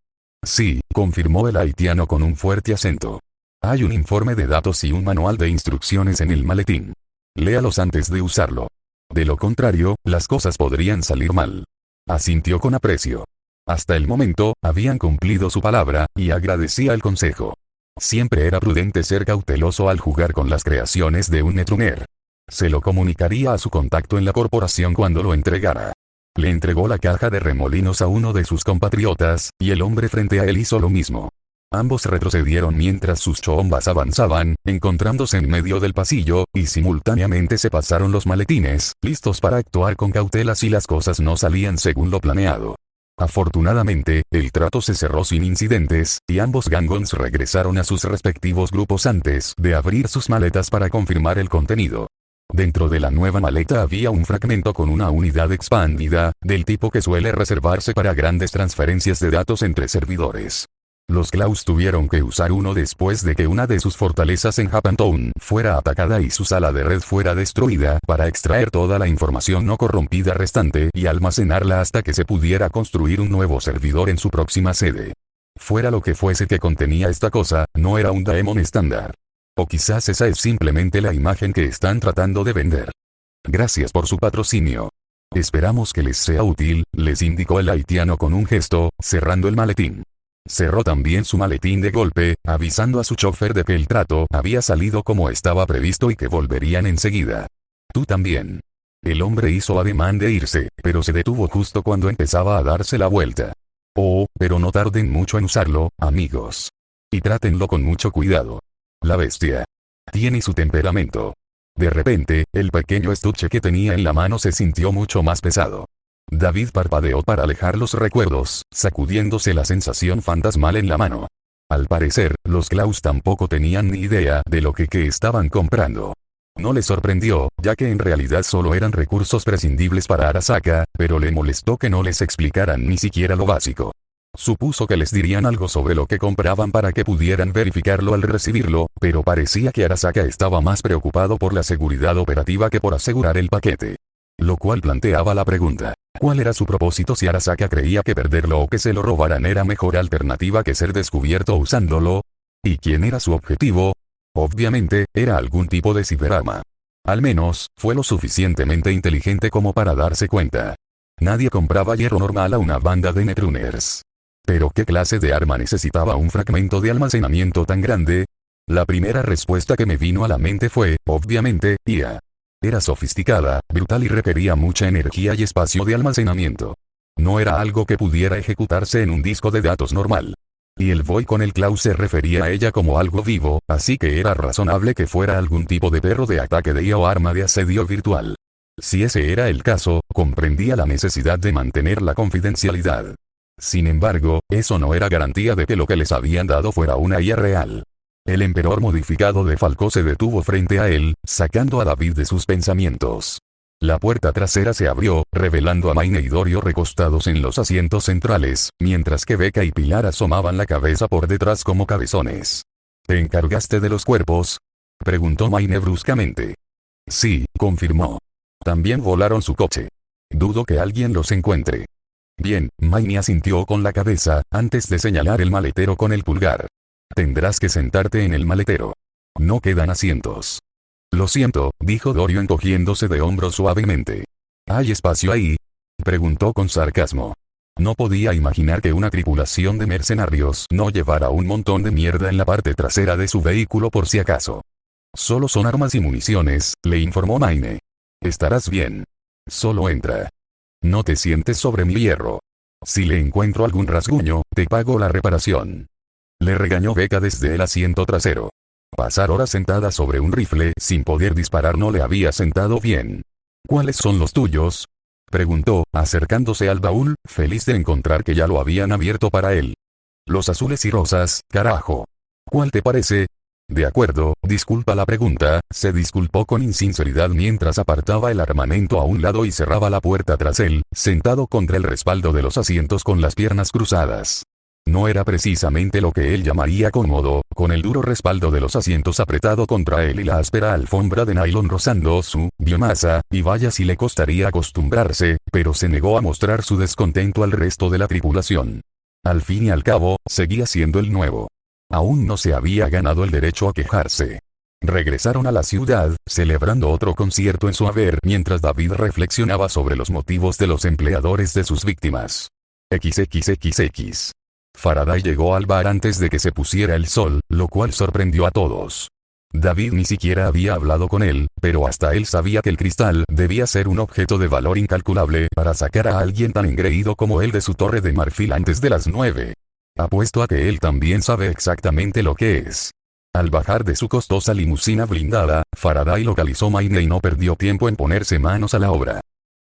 «Sí», confirmó el haitiano con un fuerte acento. «Hay un informe de datos y un manual de instrucciones en el maletín. Léalos antes de usarlo. De lo contrario, las cosas podrían salir mal». Asintió con aprecio. Hasta el momento, habían cumplido su palabra, y agradecía el consejo. Siempre era prudente ser cauteloso al jugar con las creaciones de un netruner. Se lo comunicaría a su contacto en la corporación cuando lo entregara. Le entregó la caja de remolinos a uno de sus compatriotas, y el hombre frente a él hizo lo mismo. Ambos retrocedieron mientras sus chombas avanzaban, encontrándose en medio del pasillo, y simultáneamente se pasaron los maletines, listos para actuar con cautela si las cosas no salían según lo planeado. Afortunadamente, el trato se cerró sin incidentes, y ambos gangons regresaron a sus respectivos grupos antes de abrir sus maletas para confirmar el contenido. Dentro de la nueva maleta había un fragmento con una unidad expandida, del tipo que suele reservarse para grandes transferencias de datos entre servidores. Los Claws tuvieron que usar uno después de que una de sus fortalezas en Japantown fuera atacada y su sala de red fuera destruida para extraer toda la información no corrompida restante y almacenarla hasta que se pudiera construir un nuevo servidor en su próxima sede. Fuera lo que fuese que contenía esta cosa, no era un daemon estándar. O quizás esa es simplemente la imagen que están tratando de vender. Gracias por su patrocinio. Esperamos que les sea útil, les indicó el haitiano con un gesto, cerrando el maletín. Cerró también su maletín de golpe, avisando a su chofer de que el trato había salido como estaba previsto y que volverían enseguida. Tú también. El hombre hizo ademán de irse, pero se detuvo justo cuando empezaba a darse la vuelta. Oh, pero no tarden mucho en usarlo, amigos. Y trátenlo con mucho cuidado. La bestia tiene su temperamento. De repente, el pequeño estuche que tenía en la mano se sintió mucho más pesado. David parpadeó para alejar los recuerdos, sacudiéndose la sensación fantasmal en la mano. Al parecer, los Klaus tampoco tenían ni idea de lo que estaban comprando. No le sorprendió, ya que en realidad solo eran recursos prescindibles para Arasaka, pero le molestó que no les explicaran ni siquiera lo básico. Supuso que les dirían algo sobre lo que compraban para que pudieran verificarlo al recibirlo, pero parecía que Arasaka estaba más preocupado por la seguridad operativa que por asegurar el paquete. Lo cual planteaba la pregunta: ¿cuál era su propósito si Arasaka creía que perderlo o que se lo robaran era mejor alternativa que ser descubierto usándolo? ¿Y quién era su objetivo? Obviamente, era algún tipo de ciberarma. Al menos, fue lo suficientemente inteligente como para darse cuenta. Nadie compraba hierro normal a una banda de netruners. ¿Pero qué clase de arma necesitaba un fragmento de almacenamiento tan grande? La primera respuesta que me vino a la mente fue, obviamente, IA. Era sofisticada, brutal y requería mucha energía y espacio de almacenamiento. No era algo que pudiera ejecutarse en un disco de datos normal. Y el boy con el Klaus se refería a ella como algo vivo, así que era razonable que fuera algún tipo de perro de ataque de IA o arma de asedio virtual. Si ese era el caso, comprendía la necesidad de mantener la confidencialidad. Sin embargo, eso no era garantía de que lo que les habían dado fuera una IA real. El emperador modificado de Falco se detuvo frente a él, sacando a David de sus pensamientos. La puerta trasera se abrió, revelando a Maine y Dorio recostados en los asientos centrales, mientras que Becca y Pilar asomaban la cabeza por detrás como cabezones. ¿Te encargaste de los cuerpos?, preguntó Maine bruscamente. Sí, confirmó. También volaron su coche. Dudo que alguien los encuentre. Bien, Maine asintió con la cabeza, antes de señalar el maletero con el pulgar. Tendrás que sentarte en el maletero. No quedan asientos. Lo siento, dijo Dorio encogiéndose de hombros suavemente. ¿Hay espacio ahí?, preguntó con sarcasmo. No podía imaginar que una tripulación de mercenarios no llevara un montón de mierda en la parte trasera de su vehículo por si acaso. Solo son armas y municiones, le informó Maine. Estarás bien. Solo entra. No te sientes sobre mi hierro. Si le encuentro algún rasguño, te pago la reparación. Le regañó Becca desde el asiento trasero. Pasar horas sentada sobre un rifle sin poder disparar no le había sentado bien. ¿Cuáles son los tuyos?, preguntó, acercándose al baúl, feliz de encontrar que ya lo habían abierto para él. Los azules y rosas, carajo. ¿Cuál te parece? De acuerdo, disculpa la pregunta, se disculpó con insinceridad mientras apartaba el armamento a un lado y cerraba la puerta tras él, sentado contra el respaldo de los asientos con las piernas cruzadas. No era precisamente lo que él llamaría cómodo, con el duro respaldo de los asientos apretado contra él y la áspera alfombra de nylon rozando su biomasa, y vaya si le costaría acostumbrarse, pero se negó a mostrar su descontento al resto de la tripulación. Al fin y al cabo, seguía siendo el nuevo. Aún no se había ganado el derecho a quejarse. Regresaron a la ciudad, celebrando otro concierto en su haber mientras David reflexionaba sobre los motivos de los empleadores de sus víctimas. XXXX. Faraday llegó al bar antes de que se pusiera el sol, lo cual sorprendió a todos. David ni siquiera había hablado con él, pero hasta él sabía que el cristal debía ser un objeto de valor incalculable para sacar a alguien tan engreído como él de su torre de marfil antes de las 9. Apuesto a que él también sabe exactamente lo que es. Al bajar de su costosa limusina blindada, Faraday localizó Maine y no perdió tiempo en ponerse manos a la obra.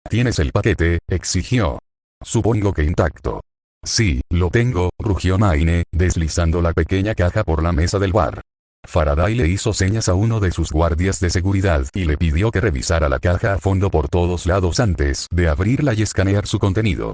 ¿Tienes el paquete?, exigió. Supongo que intacto. Sí, lo tengo, rugió Maine, deslizando la pequeña caja por la mesa del bar. Faraday le hizo señas a uno de sus guardias de seguridad y le pidió que revisara la caja a fondo por todos lados antes de abrirla y escanear su contenido.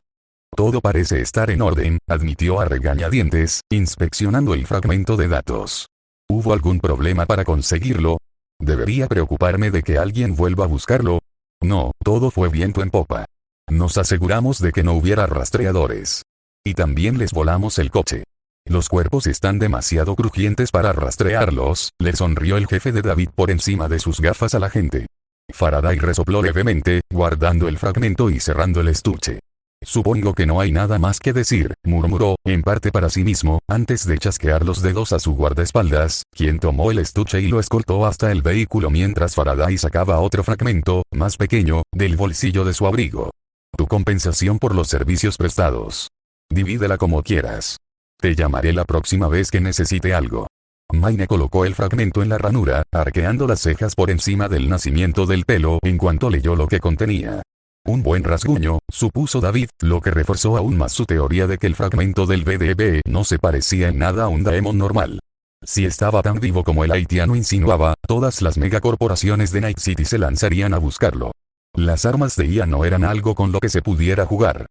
Todo parece estar en orden, admitió a regañadientes, inspeccionando el fragmento de datos. ¿Hubo algún problema para conseguirlo? ¿Debería preocuparme de que alguien vuelva a buscarlo? No, todo fue viento en popa. Nos aseguramos de que no hubiera rastreadores. Y también les volamos el coche. Los cuerpos están demasiado crujientes para rastrearlos, le sonrió el jefe de David por encima de sus gafas a la gente. Faraday resopló levemente, guardando el fragmento y cerrando el estuche. Supongo que no hay nada más que decir, murmuró, en parte para sí mismo, antes de chasquear los dedos a su guardaespaldas, quien tomó el estuche y lo escoltó hasta el vehículo mientras Faraday sacaba otro fragmento, más pequeño, del bolsillo de su abrigo. Tu compensación por los servicios prestados. Divídela como quieras. Te llamaré la próxima vez que necesite algo. Maine colocó el fragmento en la ranura, arqueando las cejas por encima del nacimiento del pelo en cuanto leyó lo que contenía. Un buen rasguño, supuso David, lo que reforzó aún más su teoría de que el fragmento del BDB no se parecía en nada a un Daemon normal. Si estaba tan vivo como el haitiano insinuaba, todas las megacorporaciones de Night City se lanzarían a buscarlo. Las armas de IA no eran algo con lo que se pudiera jugar.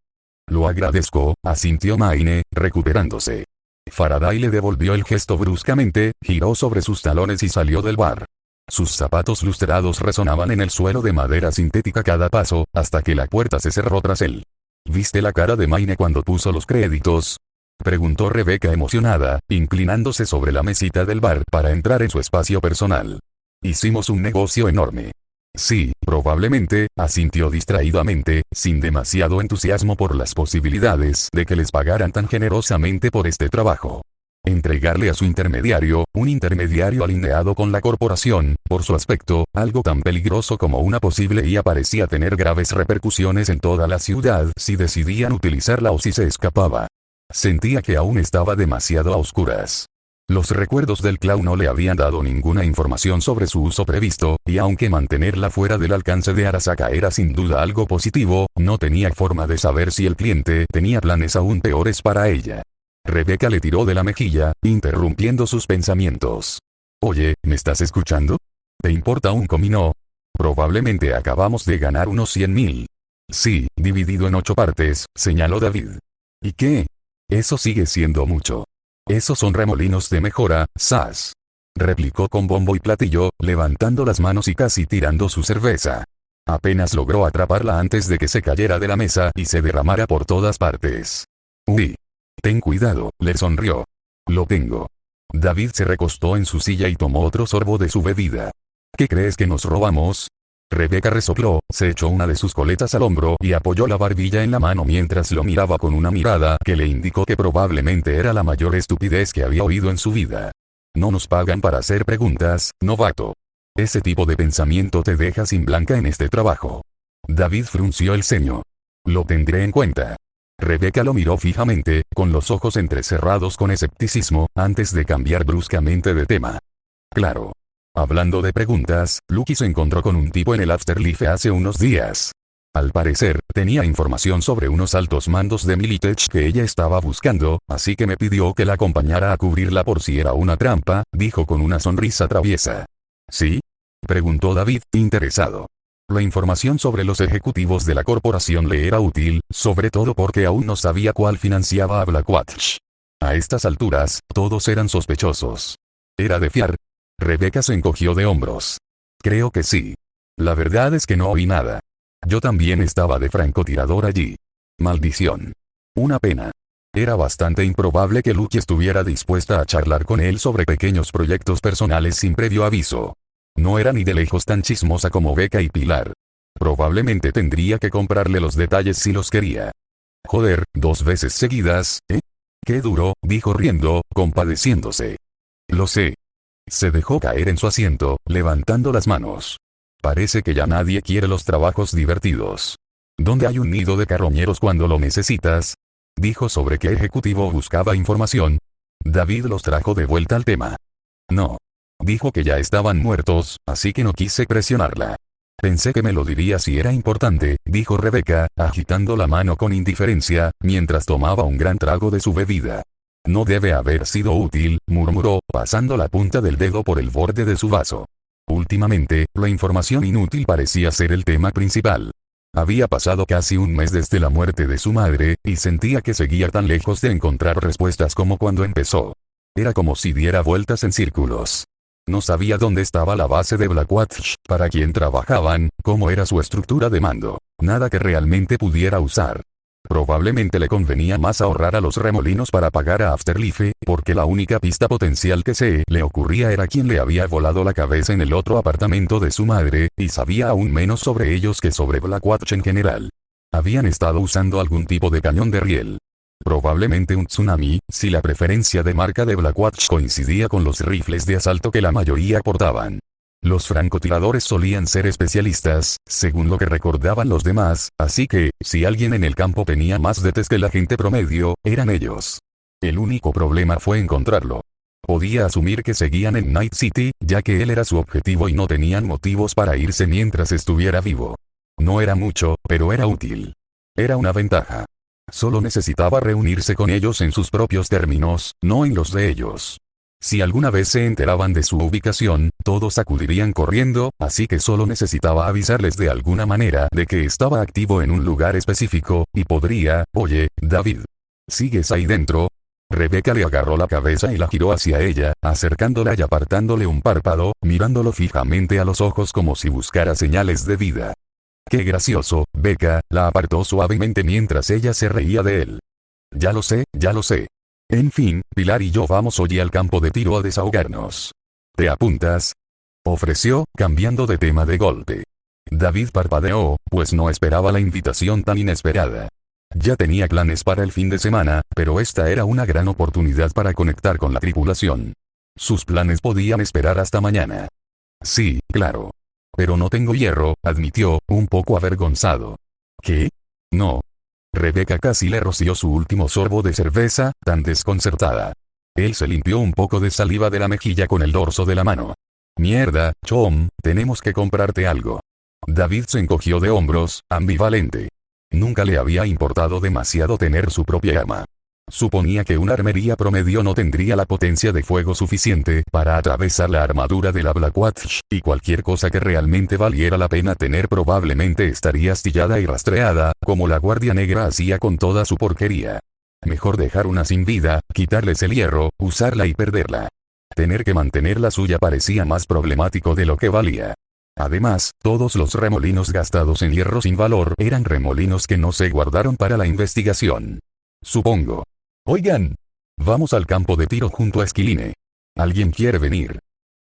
Lo agradezco, asintió Maine, recuperándose. Faraday le devolvió el gesto bruscamente, giró sobre sus talones y salió del bar. Sus zapatos lustrados resonaban en el suelo de madera sintética cada paso, hasta que la puerta se cerró tras él. ¿Viste la cara de Maine cuando puso los créditos?, preguntó Rebecca emocionada, inclinándose sobre la mesita del bar para entrar en su espacio personal. Hicimos un negocio enorme. Sí, probablemente, asintió distraídamente, sin demasiado entusiasmo por las posibilidades de que les pagaran tan generosamente por este trabajo. Entregarle a su intermediario, un intermediario alineado con la corporación, por su aspecto, algo tan peligroso como una posible IA parecía tener graves repercusiones en toda la ciudad si decidían utilizarla o si se escapaba. Sentía que aún estaba demasiado a oscuras. Los recuerdos del clown no le habían dado ninguna información sobre su uso previsto, y aunque mantenerla fuera del alcance de Arasaka era sin duda algo positivo, no tenía forma de saber si el cliente tenía planes aún peores para ella. Rebecca le tiró de la mejilla, interrumpiendo sus pensamientos. Oye, ¿me estás escuchando? ¿Te importa un comino? Probablemente acabamos de ganar unos 100.000. Sí, dividido en 8 partes, señaló David. ¿Y qué? Eso sigue siendo mucho. Esos son remolinos de mejora, Sas. Replicó con bombo y platillo, levantando las manos y casi tirando su cerveza. Apenas logró atraparla antes de que se cayera de la mesa y se derramara por todas partes. Uy. Ten cuidado, le sonrió. Lo tengo. David se recostó en su silla y tomó otro sorbo de su bebida. ¿Qué crees que nos robamos? Rebecca resopló, se echó una de sus coletas al hombro y apoyó la barbilla en la mano mientras lo miraba con una mirada que le indicó que probablemente era la mayor estupidez que había oído en su vida. No nos pagan para hacer preguntas, novato. Ese tipo de pensamiento te deja sin blanca en este trabajo. David frunció el ceño. Lo tendré en cuenta. Rebecca lo miró fijamente, con los ojos entrecerrados con escepticismo, antes de cambiar bruscamente de tema. Claro. Hablando de preguntas, Lucky se encontró con un tipo en el Afterlife hace unos días. Al parecer, tenía información sobre unos altos mandos de Militech que ella estaba buscando, así que me pidió que la acompañara a cubrirla por si era una trampa, dijo con una sonrisa traviesa. ¿Sí? Preguntó David, interesado. La información sobre los ejecutivos de la corporación le era útil, sobre todo porque aún no sabía cuál financiaba a Blackwatch. A estas alturas, todos eran sospechosos. ¿Era de fiar? Rebecca se encogió de hombros. Creo que sí. La verdad es que no oí nada. Yo también estaba de francotirador allí. Maldición. Una pena. Era bastante improbable que Lucky estuviera dispuesta a charlar con él sobre pequeños proyectos personales sin previo aviso. No era ni de lejos tan chismosa como Becca y Pilar. Probablemente tendría que comprarle los detalles si los quería. Joder, 2 veces seguidas, ¿eh? Qué duro, dijo riendo, compadeciéndose. Lo sé. Se dejó caer en su asiento, levantando las manos. Parece que ya nadie quiere los trabajos divertidos. ¿Dónde hay un nido de carroñeros cuando lo necesitas? Dijo sobre qué ejecutivo buscaba información. David los trajo de vuelta al tema. No. Dijo que ya estaban muertos, así que no quise presionarla. Pensé que me lo diría si era importante, dijo Rebecca, agitando la mano con indiferencia, mientras tomaba un gran trago de su bebida. No debe haber sido útil, murmuró, pasando la punta del dedo por el borde de su vaso. Últimamente, la información inútil parecía ser el tema principal. Había pasado casi un mes desde la muerte de su madre, y sentía que seguía tan lejos de encontrar respuestas como cuando empezó. Era como si diera vueltas en círculos. No sabía dónde estaba la base de Blackwatch, para quién trabajaban, cómo era su estructura de mando. Nada que realmente pudiera usar. Probablemente le convenía más ahorrar a los remolinos para pagar a Afterlife, porque la única pista potencial que se le ocurría era quién le había volado la cabeza en el otro apartamento de su madre, y sabía aún menos sobre ellos que sobre Blackwatch en general. Habían estado usando algún tipo de cañón de riel. Probablemente un tsunami, si la preferencia de marca de Blackwatch coincidía con los rifles de asalto que la mayoría portaban. Los francotiradores solían ser especialistas, según lo que recordaban los demás, así que, si alguien en el campo tenía más detes que la gente promedio, eran ellos. El único problema fue encontrarlo. Podía asumir que seguían en Night City, ya que él era su objetivo y no tenían motivos para irse mientras estuviera vivo. No era mucho, pero era útil. Era una ventaja. Solo necesitaba reunirse con ellos en sus propios términos, no en los de ellos. Si alguna vez se enteraban de su ubicación, todos acudirían corriendo, así que solo necesitaba avisarles de alguna manera de que estaba activo en un lugar específico, y podría, oye, David. ¿Sigues ahí dentro? Rebeca le agarró la cabeza y la giró hacia ella, acercándola y apartándole un párpado, mirándolo fijamente a los ojos como si buscara señales de vida. Qué gracioso, Becca, la apartó suavemente mientras ella se reía de él. Ya lo sé, ya lo sé. En fin, Pilar y yo vamos hoy al campo de tiro a desahogarnos. ¿Te apuntas? Ofreció, cambiando de tema de golpe. David parpadeó, pues no esperaba la invitación tan inesperada. Ya tenía planes para el fin de semana, pero esta era una gran oportunidad para conectar con la tripulación. Sus planes podían esperar hasta mañana. Sí, claro. Pero no tengo hierro, admitió, un poco avergonzado. ¿Qué? No. Rebeca casi le roció su último sorbo de cerveza, tan desconcertada. Él se limpió un poco de saliva de la mejilla con el dorso de la mano. Mierda, Chom, tenemos que comprarte algo. David se encogió de hombros, ambivalente. Nunca le había importado demasiado tener su propia arma. Suponía que una armería promedio no tendría la potencia de fuego suficiente para atravesar la armadura de la Blackwatch, y cualquier cosa que realmente valiera la pena tener probablemente estaría astillada y rastreada, como la Guardia Negra hacía con toda su porquería. Mejor dejar una sin vida, quitarles el hierro, usarla y perderla. Tener que mantener la suya parecía más problemático de lo que valía. Además, todos los remolinos gastados en hierro sin valor eran remolinos que no se guardaron para la investigación. Supongo. Oigan. Vamos al campo de tiro junto a Esquiline. ¿Alguien quiere venir?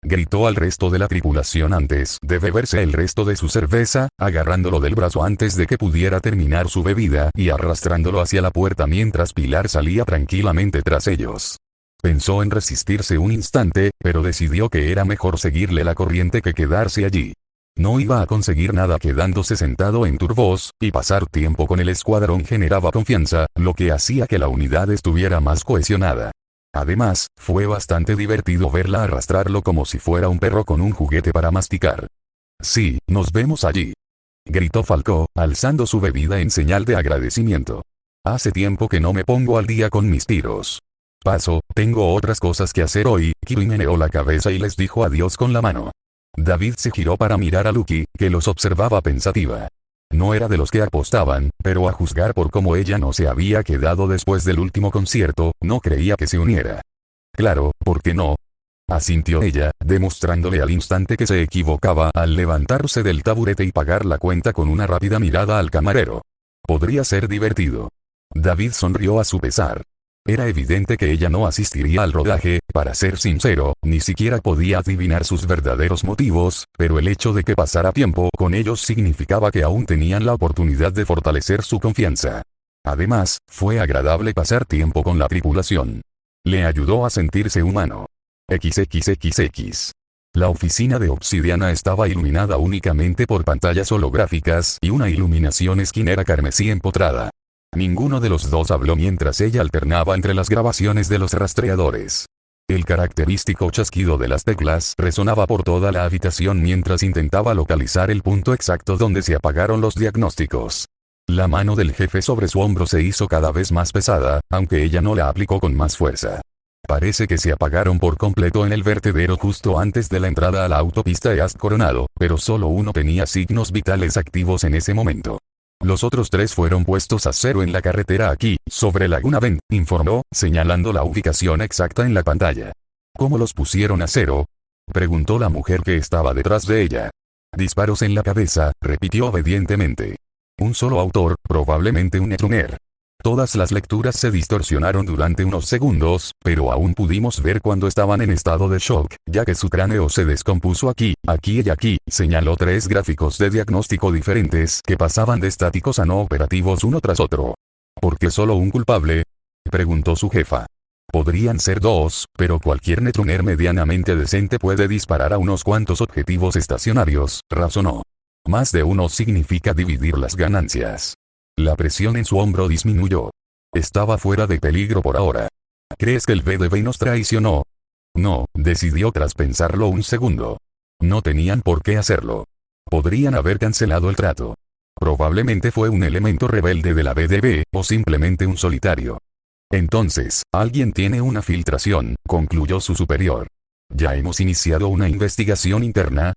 Gritó al resto de la tripulación antes de beberse el resto de su cerveza, agarrándolo del brazo antes de que pudiera terminar su bebida y arrastrándolo hacia la puerta mientras Pilar salía tranquilamente tras ellos. Pensó en resistirse un instante, pero decidió que era mejor seguirle la corriente que quedarse allí. No iba a conseguir nada quedándose sentado en turbos, y pasar tiempo con el escuadrón generaba confianza, lo que hacía que la unidad estuviera más cohesionada. Además, fue bastante divertido verla arrastrarlo como si fuera un perro con un juguete para masticar. Sí, nos vemos allí. Gritó Falcó, alzando su bebida en señal de agradecimiento. Hace tiempo que no me pongo al día con mis tiros. Paso, tengo otras cosas que hacer hoy. Kiri meneó la cabeza y les dijo adiós con la mano. David se giró para mirar a Lucky, que los observaba pensativa. No era de los que apostaban, pero a juzgar por cómo ella no se había quedado después del último concierto, no creía que se uniera. Claro, ¿por qué no? Asintió ella, demostrándole al instante que se equivocaba al levantarse del taburete y pagar la cuenta con una rápida mirada al camarero. Podría ser divertido. David sonrió a su pesar. Era evidente que ella no asistiría al rodaje, para ser sincero, ni siquiera podía adivinar sus verdaderos motivos, pero el hecho de que pasara tiempo con ellos significaba que aún tenían la oportunidad de fortalecer su confianza. Además, fue agradable pasar tiempo con la tripulación. Le ayudó a sentirse humano. XXXX. La oficina de Obsidiana estaba iluminada únicamente por pantallas holográficas y una iluminación esquinera carmesí empotrada. Ninguno de los dos habló mientras ella alternaba entre las grabaciones de los rastreadores. El característico chasquido de las teclas resonaba por toda la habitación mientras intentaba localizar el punto exacto donde se apagaron los diagnósticos. La mano del jefe sobre su hombro se hizo cada vez más pesada, aunque ella no la aplicó con más fuerza. Parece que se apagaron por completo en el vertedero justo antes de la entrada a la autopista East Coronado, pero solo uno tenía signos vitales activos en ese momento. Los otros tres fueron puestos a cero en la carretera aquí, sobre Laguna Bend, informó, señalando la ubicación exacta en la pantalla. ¿Cómo los pusieron a cero? Preguntó la mujer que estaba detrás de ella. Disparos en la cabeza, repitió obedientemente. Un solo autor, probablemente un netrunner. Todas las lecturas se distorsionaron durante unos segundos, pero aún pudimos ver cuando estaban en estado de shock, ya que su cráneo se descompuso aquí, aquí y aquí, señaló tres gráficos de diagnóstico diferentes que pasaban de estáticos a no operativos uno tras otro. ¿Por qué solo un culpable? Preguntó su jefa. Podrían ser dos, pero cualquier netrunner medianamente decente puede disparar a unos cuantos objetivos estacionarios, razonó. Más de uno significa dividir las ganancias. La presión en su hombro disminuyó. Estaba fuera de peligro por ahora. ¿Crees que el VDB nos traicionó? No, decidió tras pensarlo un segundo. No tenían por qué hacerlo. Podrían haber cancelado el trato. Probablemente fue un elemento rebelde de la BDB, o simplemente un solitario. Entonces, alguien tiene una filtración, concluyó su superior. ¿Ya hemos iniciado una investigación interna?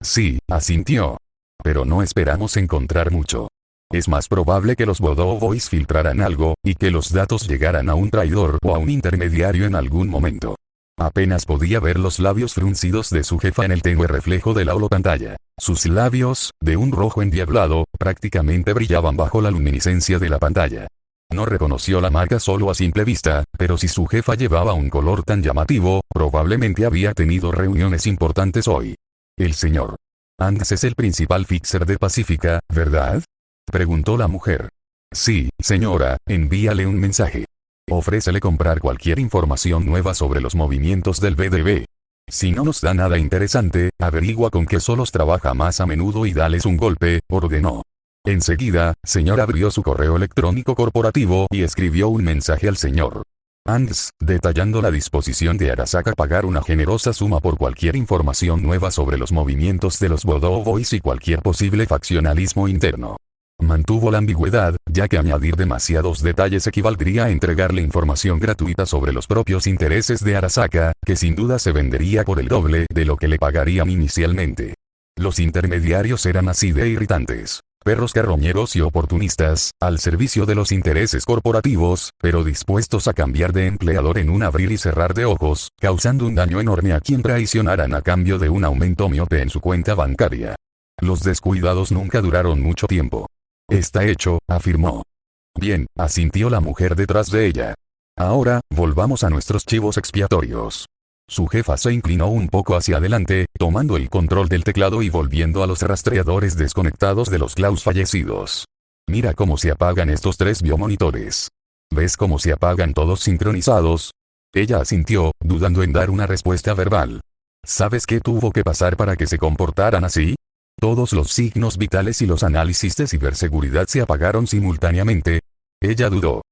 Sí, asintió. Pero no esperamos encontrar mucho. Es más probable que los Bodo Boys filtraran algo, y que los datos llegaran a un traidor o a un intermediario en algún momento. Apenas podía ver los labios fruncidos de su jefa en el tenue reflejo de la holopantalla. Sus labios, de un rojo endiablado, prácticamente brillaban bajo la luminiscencia de la pantalla. No reconoció la marca solo a simple vista, pero si su jefa llevaba un color tan llamativo, probablemente había tenido reuniones importantes hoy. El señor Andes es el principal fixer de Pacífica, ¿verdad? Preguntó la mujer. Sí, señora, envíale un mensaje. Ofrécele comprar cualquier información nueva sobre los movimientos del BDB. Si no nos da nada interesante, averigua con qué solos trabaja más a menudo y dales un golpe, ordenó. Enseguida, señor abrió su correo electrónico corporativo y escribió un mensaje al señor Andes, detallando la disposición de Arasaka a pagar una generosa suma por cualquier información nueva sobre los movimientos de los Bodo Boys y cualquier posible faccionalismo interno. Mantuvo la ambigüedad, ya que añadir demasiados detalles equivaldría a entregarle información gratuita sobre los propios intereses de Arasaka, que sin duda se vendería por el doble de lo que le pagarían inicialmente. Los intermediarios eran así de irritantes. Perros carroñeros y oportunistas, al servicio de los intereses corporativos, pero dispuestos a cambiar de empleador en un abrir y cerrar de ojos, causando un daño enorme a quien traicionaran a cambio de un aumento miope en su cuenta bancaria. Los descuidados nunca duraron mucho tiempo. Está hecho, afirmó. Bien, asintió la mujer detrás de ella. Ahora, volvamos a nuestros chivos expiatorios. Su jefa se inclinó un poco hacia adelante, tomando el control del teclado y volviendo a los rastreadores desconectados de los Klaus fallecidos. Mira cómo se apagan estos 3 biomonitores. ¿Ves cómo se apagan todos sincronizados? Ella asintió, dudando en dar una respuesta verbal. ¿Sabes qué tuvo que pasar para que se comportaran así? Todos los signos vitales y los análisis de ciberseguridad se apagaron simultáneamente. Ella dudó.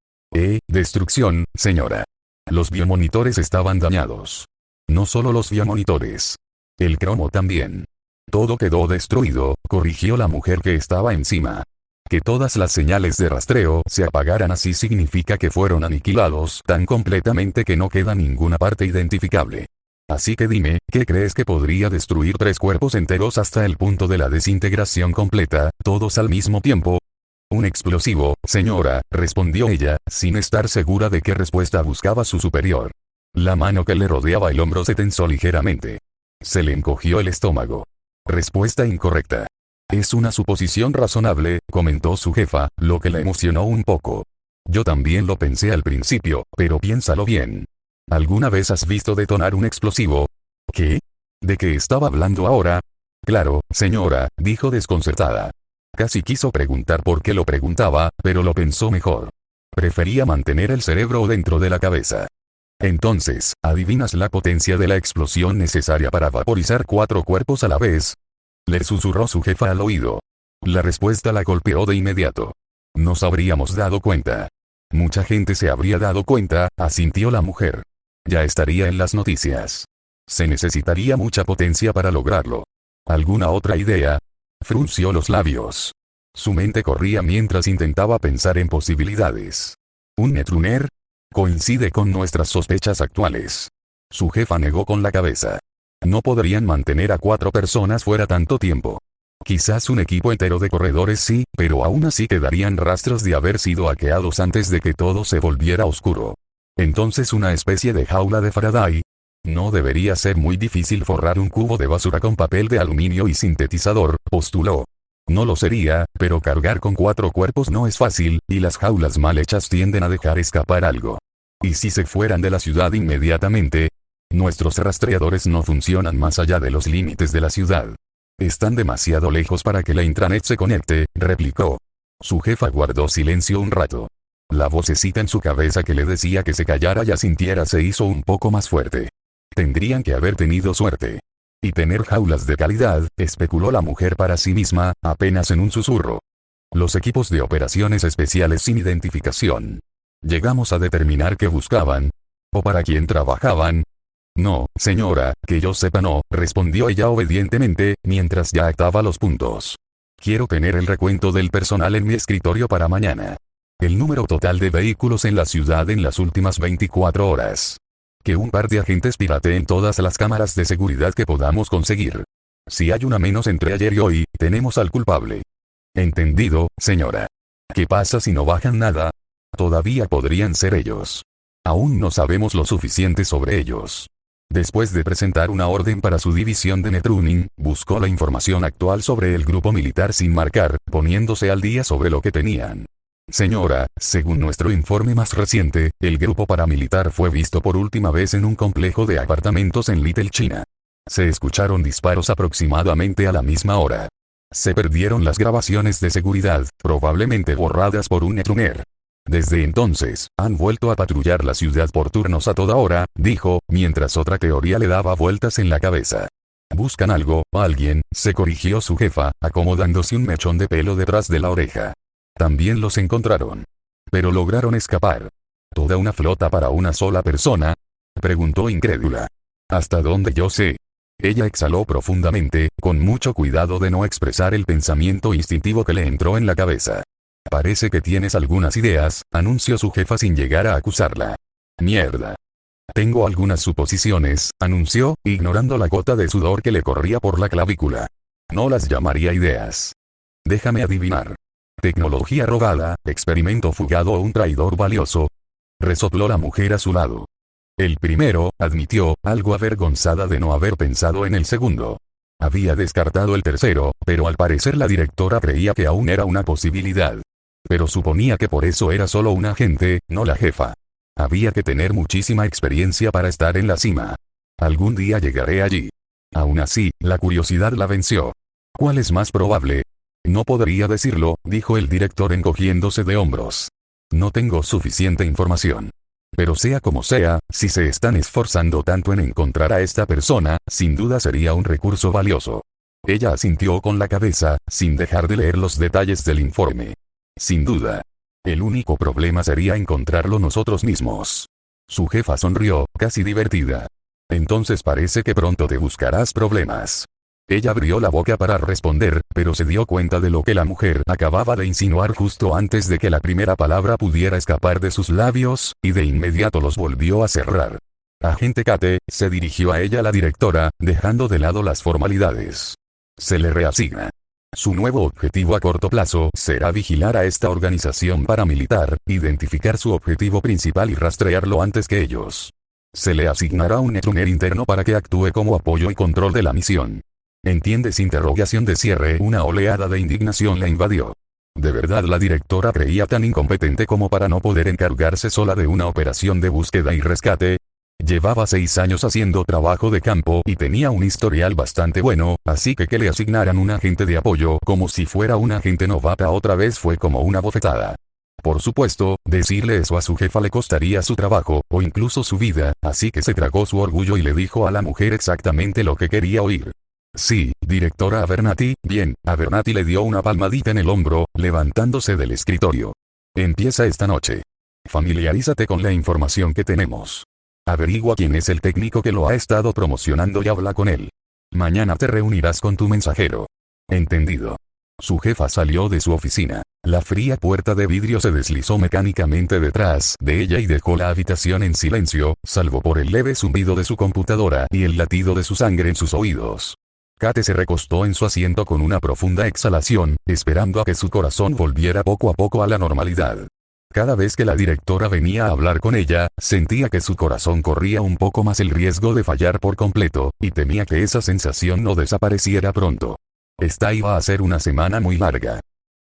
Destrucción, señora. Los biomonitores estaban dañados. No solo los biomonitores. El cromo también. Todo quedó destruido, corrigió la mujer que estaba encima. Que todas las señales de rastreo se apagaran así significa que fueron aniquilados tan completamente que no queda ninguna parte identificable. Así que dime, ¿qué crees que podría destruir 3 cuerpos enteros hasta el punto de la desintegración completa, todos al mismo tiempo? Un explosivo, señora, respondió ella, sin estar segura de qué respuesta buscaba su superior. La mano que le rodeaba el hombro se tensó ligeramente. Se le encogió el estómago. Respuesta incorrecta. Es una suposición razonable, comentó su jefa, lo que la emocionó un poco. Yo también lo pensé al principio, pero piénsalo bien. ¿Alguna vez has visto detonar un explosivo? ¿Qué? ¿De qué estaba hablando ahora? Claro, señora, dijo desconcertada. Casi quiso preguntar por qué lo preguntaba, pero lo pensó mejor. Prefería mantener el cerebro dentro de la cabeza. Entonces, ¿adivinas la potencia de la explosión necesaria para vaporizar 4 cuerpos a la vez? Le susurró su jefa al oído. La respuesta la golpeó de inmediato. Nos habríamos dado cuenta. Mucha gente se habría dado cuenta, asintió la mujer. Ya estaría en las noticias. Se necesitaría mucha potencia para lograrlo. ¿Alguna otra idea? Frunció los labios. Su mente corría mientras intentaba pensar en posibilidades. ¿Un Netrunner? Coincide con nuestras sospechas actuales. Su jefa negó con la cabeza. No podrían mantener a 4 personas fuera tanto tiempo. Quizás un equipo entero de corredores sí, pero aún así quedarían rastros de haber sido hackeados antes de que todo se volviera oscuro. Entonces una especie de jaula de Faraday. No debería ser muy difícil forrar un cubo de basura con papel de aluminio y sintetizador, postuló. No lo sería, pero cargar con 4 cuerpos no es fácil, y las jaulas mal hechas tienden a dejar escapar algo. ¿Y si se fueran de la ciudad inmediatamente? Nuestros rastreadores no funcionan más allá de los límites de la ciudad. Están demasiado lejos para que la intranet se conecte, replicó. Su jefa guardó silencio un rato. La vocecita en su cabeza que le decía que se callara y asintiera se hizo un poco más fuerte. Tendrían que haber tenido suerte. Y tener jaulas de calidad, especuló la mujer para sí misma, apenas en un susurro. Los equipos de operaciones especiales sin identificación. Llegamos a determinar qué buscaban. ¿O para quién trabajaban? No, señora, que yo sepa no, respondió ella obedientemente, mientras ya ataba los puntos. Quiero tener el recuento del personal en mi escritorio para mañana. El número total de vehículos en la ciudad en las últimas 24 horas. Que un par de agentes pirateen todas las cámaras de seguridad que podamos conseguir. Si hay una menos entre ayer y hoy, tenemos al culpable. Entendido, señora. ¿Qué pasa si no bajan nada? Todavía podrían ser ellos. Aún no sabemos lo suficiente sobre ellos. Después de presentar una orden para su división de netruning, buscó la información actual sobre el grupo militar sin marcar, poniéndose al día sobre lo que tenían. Señora, según nuestro informe más reciente, el grupo paramilitar fue visto por última vez en un complejo de apartamentos en Little China. Se escucharon disparos aproximadamente a la misma hora. Se perdieron las grabaciones de seguridad, probablemente borradas por un netruner. Desde entonces, han vuelto a patrullar la ciudad por turnos a toda hora, dijo, mientras otra teoría le daba vueltas en la cabeza. Buscan algo, alguien, se corrigió su jefa, acomodándose un mechón de pelo detrás de la oreja. También los encontraron. Pero lograron escapar. ¿Toda una flota para una sola persona? Preguntó incrédula. ¿Hasta dónde yo sé? Ella exhaló profundamente, con mucho cuidado de no expresar el pensamiento instintivo que le entró en la cabeza. Parece que tienes algunas ideas, anunció su jefa sin llegar a acusarla. Mierda. Tengo algunas suposiciones, anunció, ignorando la gota de sudor que le corría por la clavícula. No las llamaría ideas. Déjame adivinar. Tecnología robada, experimento fugado o un traidor valioso. Resopló la mujer a su lado. El primero, admitió, algo avergonzada de no haber pensado en el segundo. Había descartado el tercero, pero al parecer la directora creía que aún era una posibilidad. Pero suponía que por eso era solo un agente, no la jefa. Había que tener muchísima experiencia para estar en la cima. Algún día llegaré allí. Aún así, la curiosidad la venció. ¿Cuál es más probable? No podría decirlo, dijo el director encogiéndose de hombros. No tengo suficiente información. Pero sea como sea, si se están esforzando tanto en encontrar a esta persona, sin duda sería un recurso valioso. Ella asintió con la cabeza, sin dejar de leer los detalles del informe. Sin duda. El único problema sería encontrarlo nosotros mismos. Su jefa sonrió, casi divertida. Entonces parece que pronto te buscarás problemas. Ella abrió la boca para responder, pero se dio cuenta de lo que la mujer acababa de insinuar justo antes de que la primera palabra pudiera escapar de sus labios, y de inmediato los volvió a cerrar. Agente Kate, se dirigió a ella la directora, dejando de lado las formalidades. Se le reasigna. Su nuevo objetivo a corto plazo será vigilar a esta organización paramilitar, identificar su objetivo principal y rastrearlo antes que ellos. Se le asignará un netruner interno para que actúe como apoyo y control de la misión. ¿Entiendes? Interrogación de cierre. Una oleada de indignación la invadió. ¿De verdad la directora creía tan incompetente como para no poder encargarse sola de una operación de búsqueda y rescate? Llevaba 6 años haciendo trabajo de campo y tenía un historial bastante bueno, así que le asignaran un agente de apoyo como si fuera una agente novata otra vez fue como una bofetada. Por supuesto, decirle eso a su jefa le costaría su trabajo, o incluso su vida, así que se tragó su orgullo y le dijo a la mujer exactamente lo que quería oír. Sí, directora Abernathy, bien, Abernathy le dio una palmadita en el hombro, levantándose del escritorio. Empieza esta noche. Familiarízate con la información que tenemos. Averigua quién es el técnico que lo ha estado promocionando y habla con él. Mañana te reunirás con tu mensajero. Entendido. Su jefa salió de su oficina. La fría puerta de vidrio se deslizó mecánicamente detrás de ella y dejó la habitación en silencio, salvo por el leve zumbido de su computadora y el latido de su sangre en sus oídos. Kate se recostó en su asiento con una profunda exhalación, esperando a que su corazón volviera poco a poco a la normalidad. Cada vez que la directora venía a hablar con ella, sentía que su corazón corría un poco más el riesgo de fallar por completo, y temía que esa sensación no desapareciera pronto. Esta iba a ser una semana muy larga.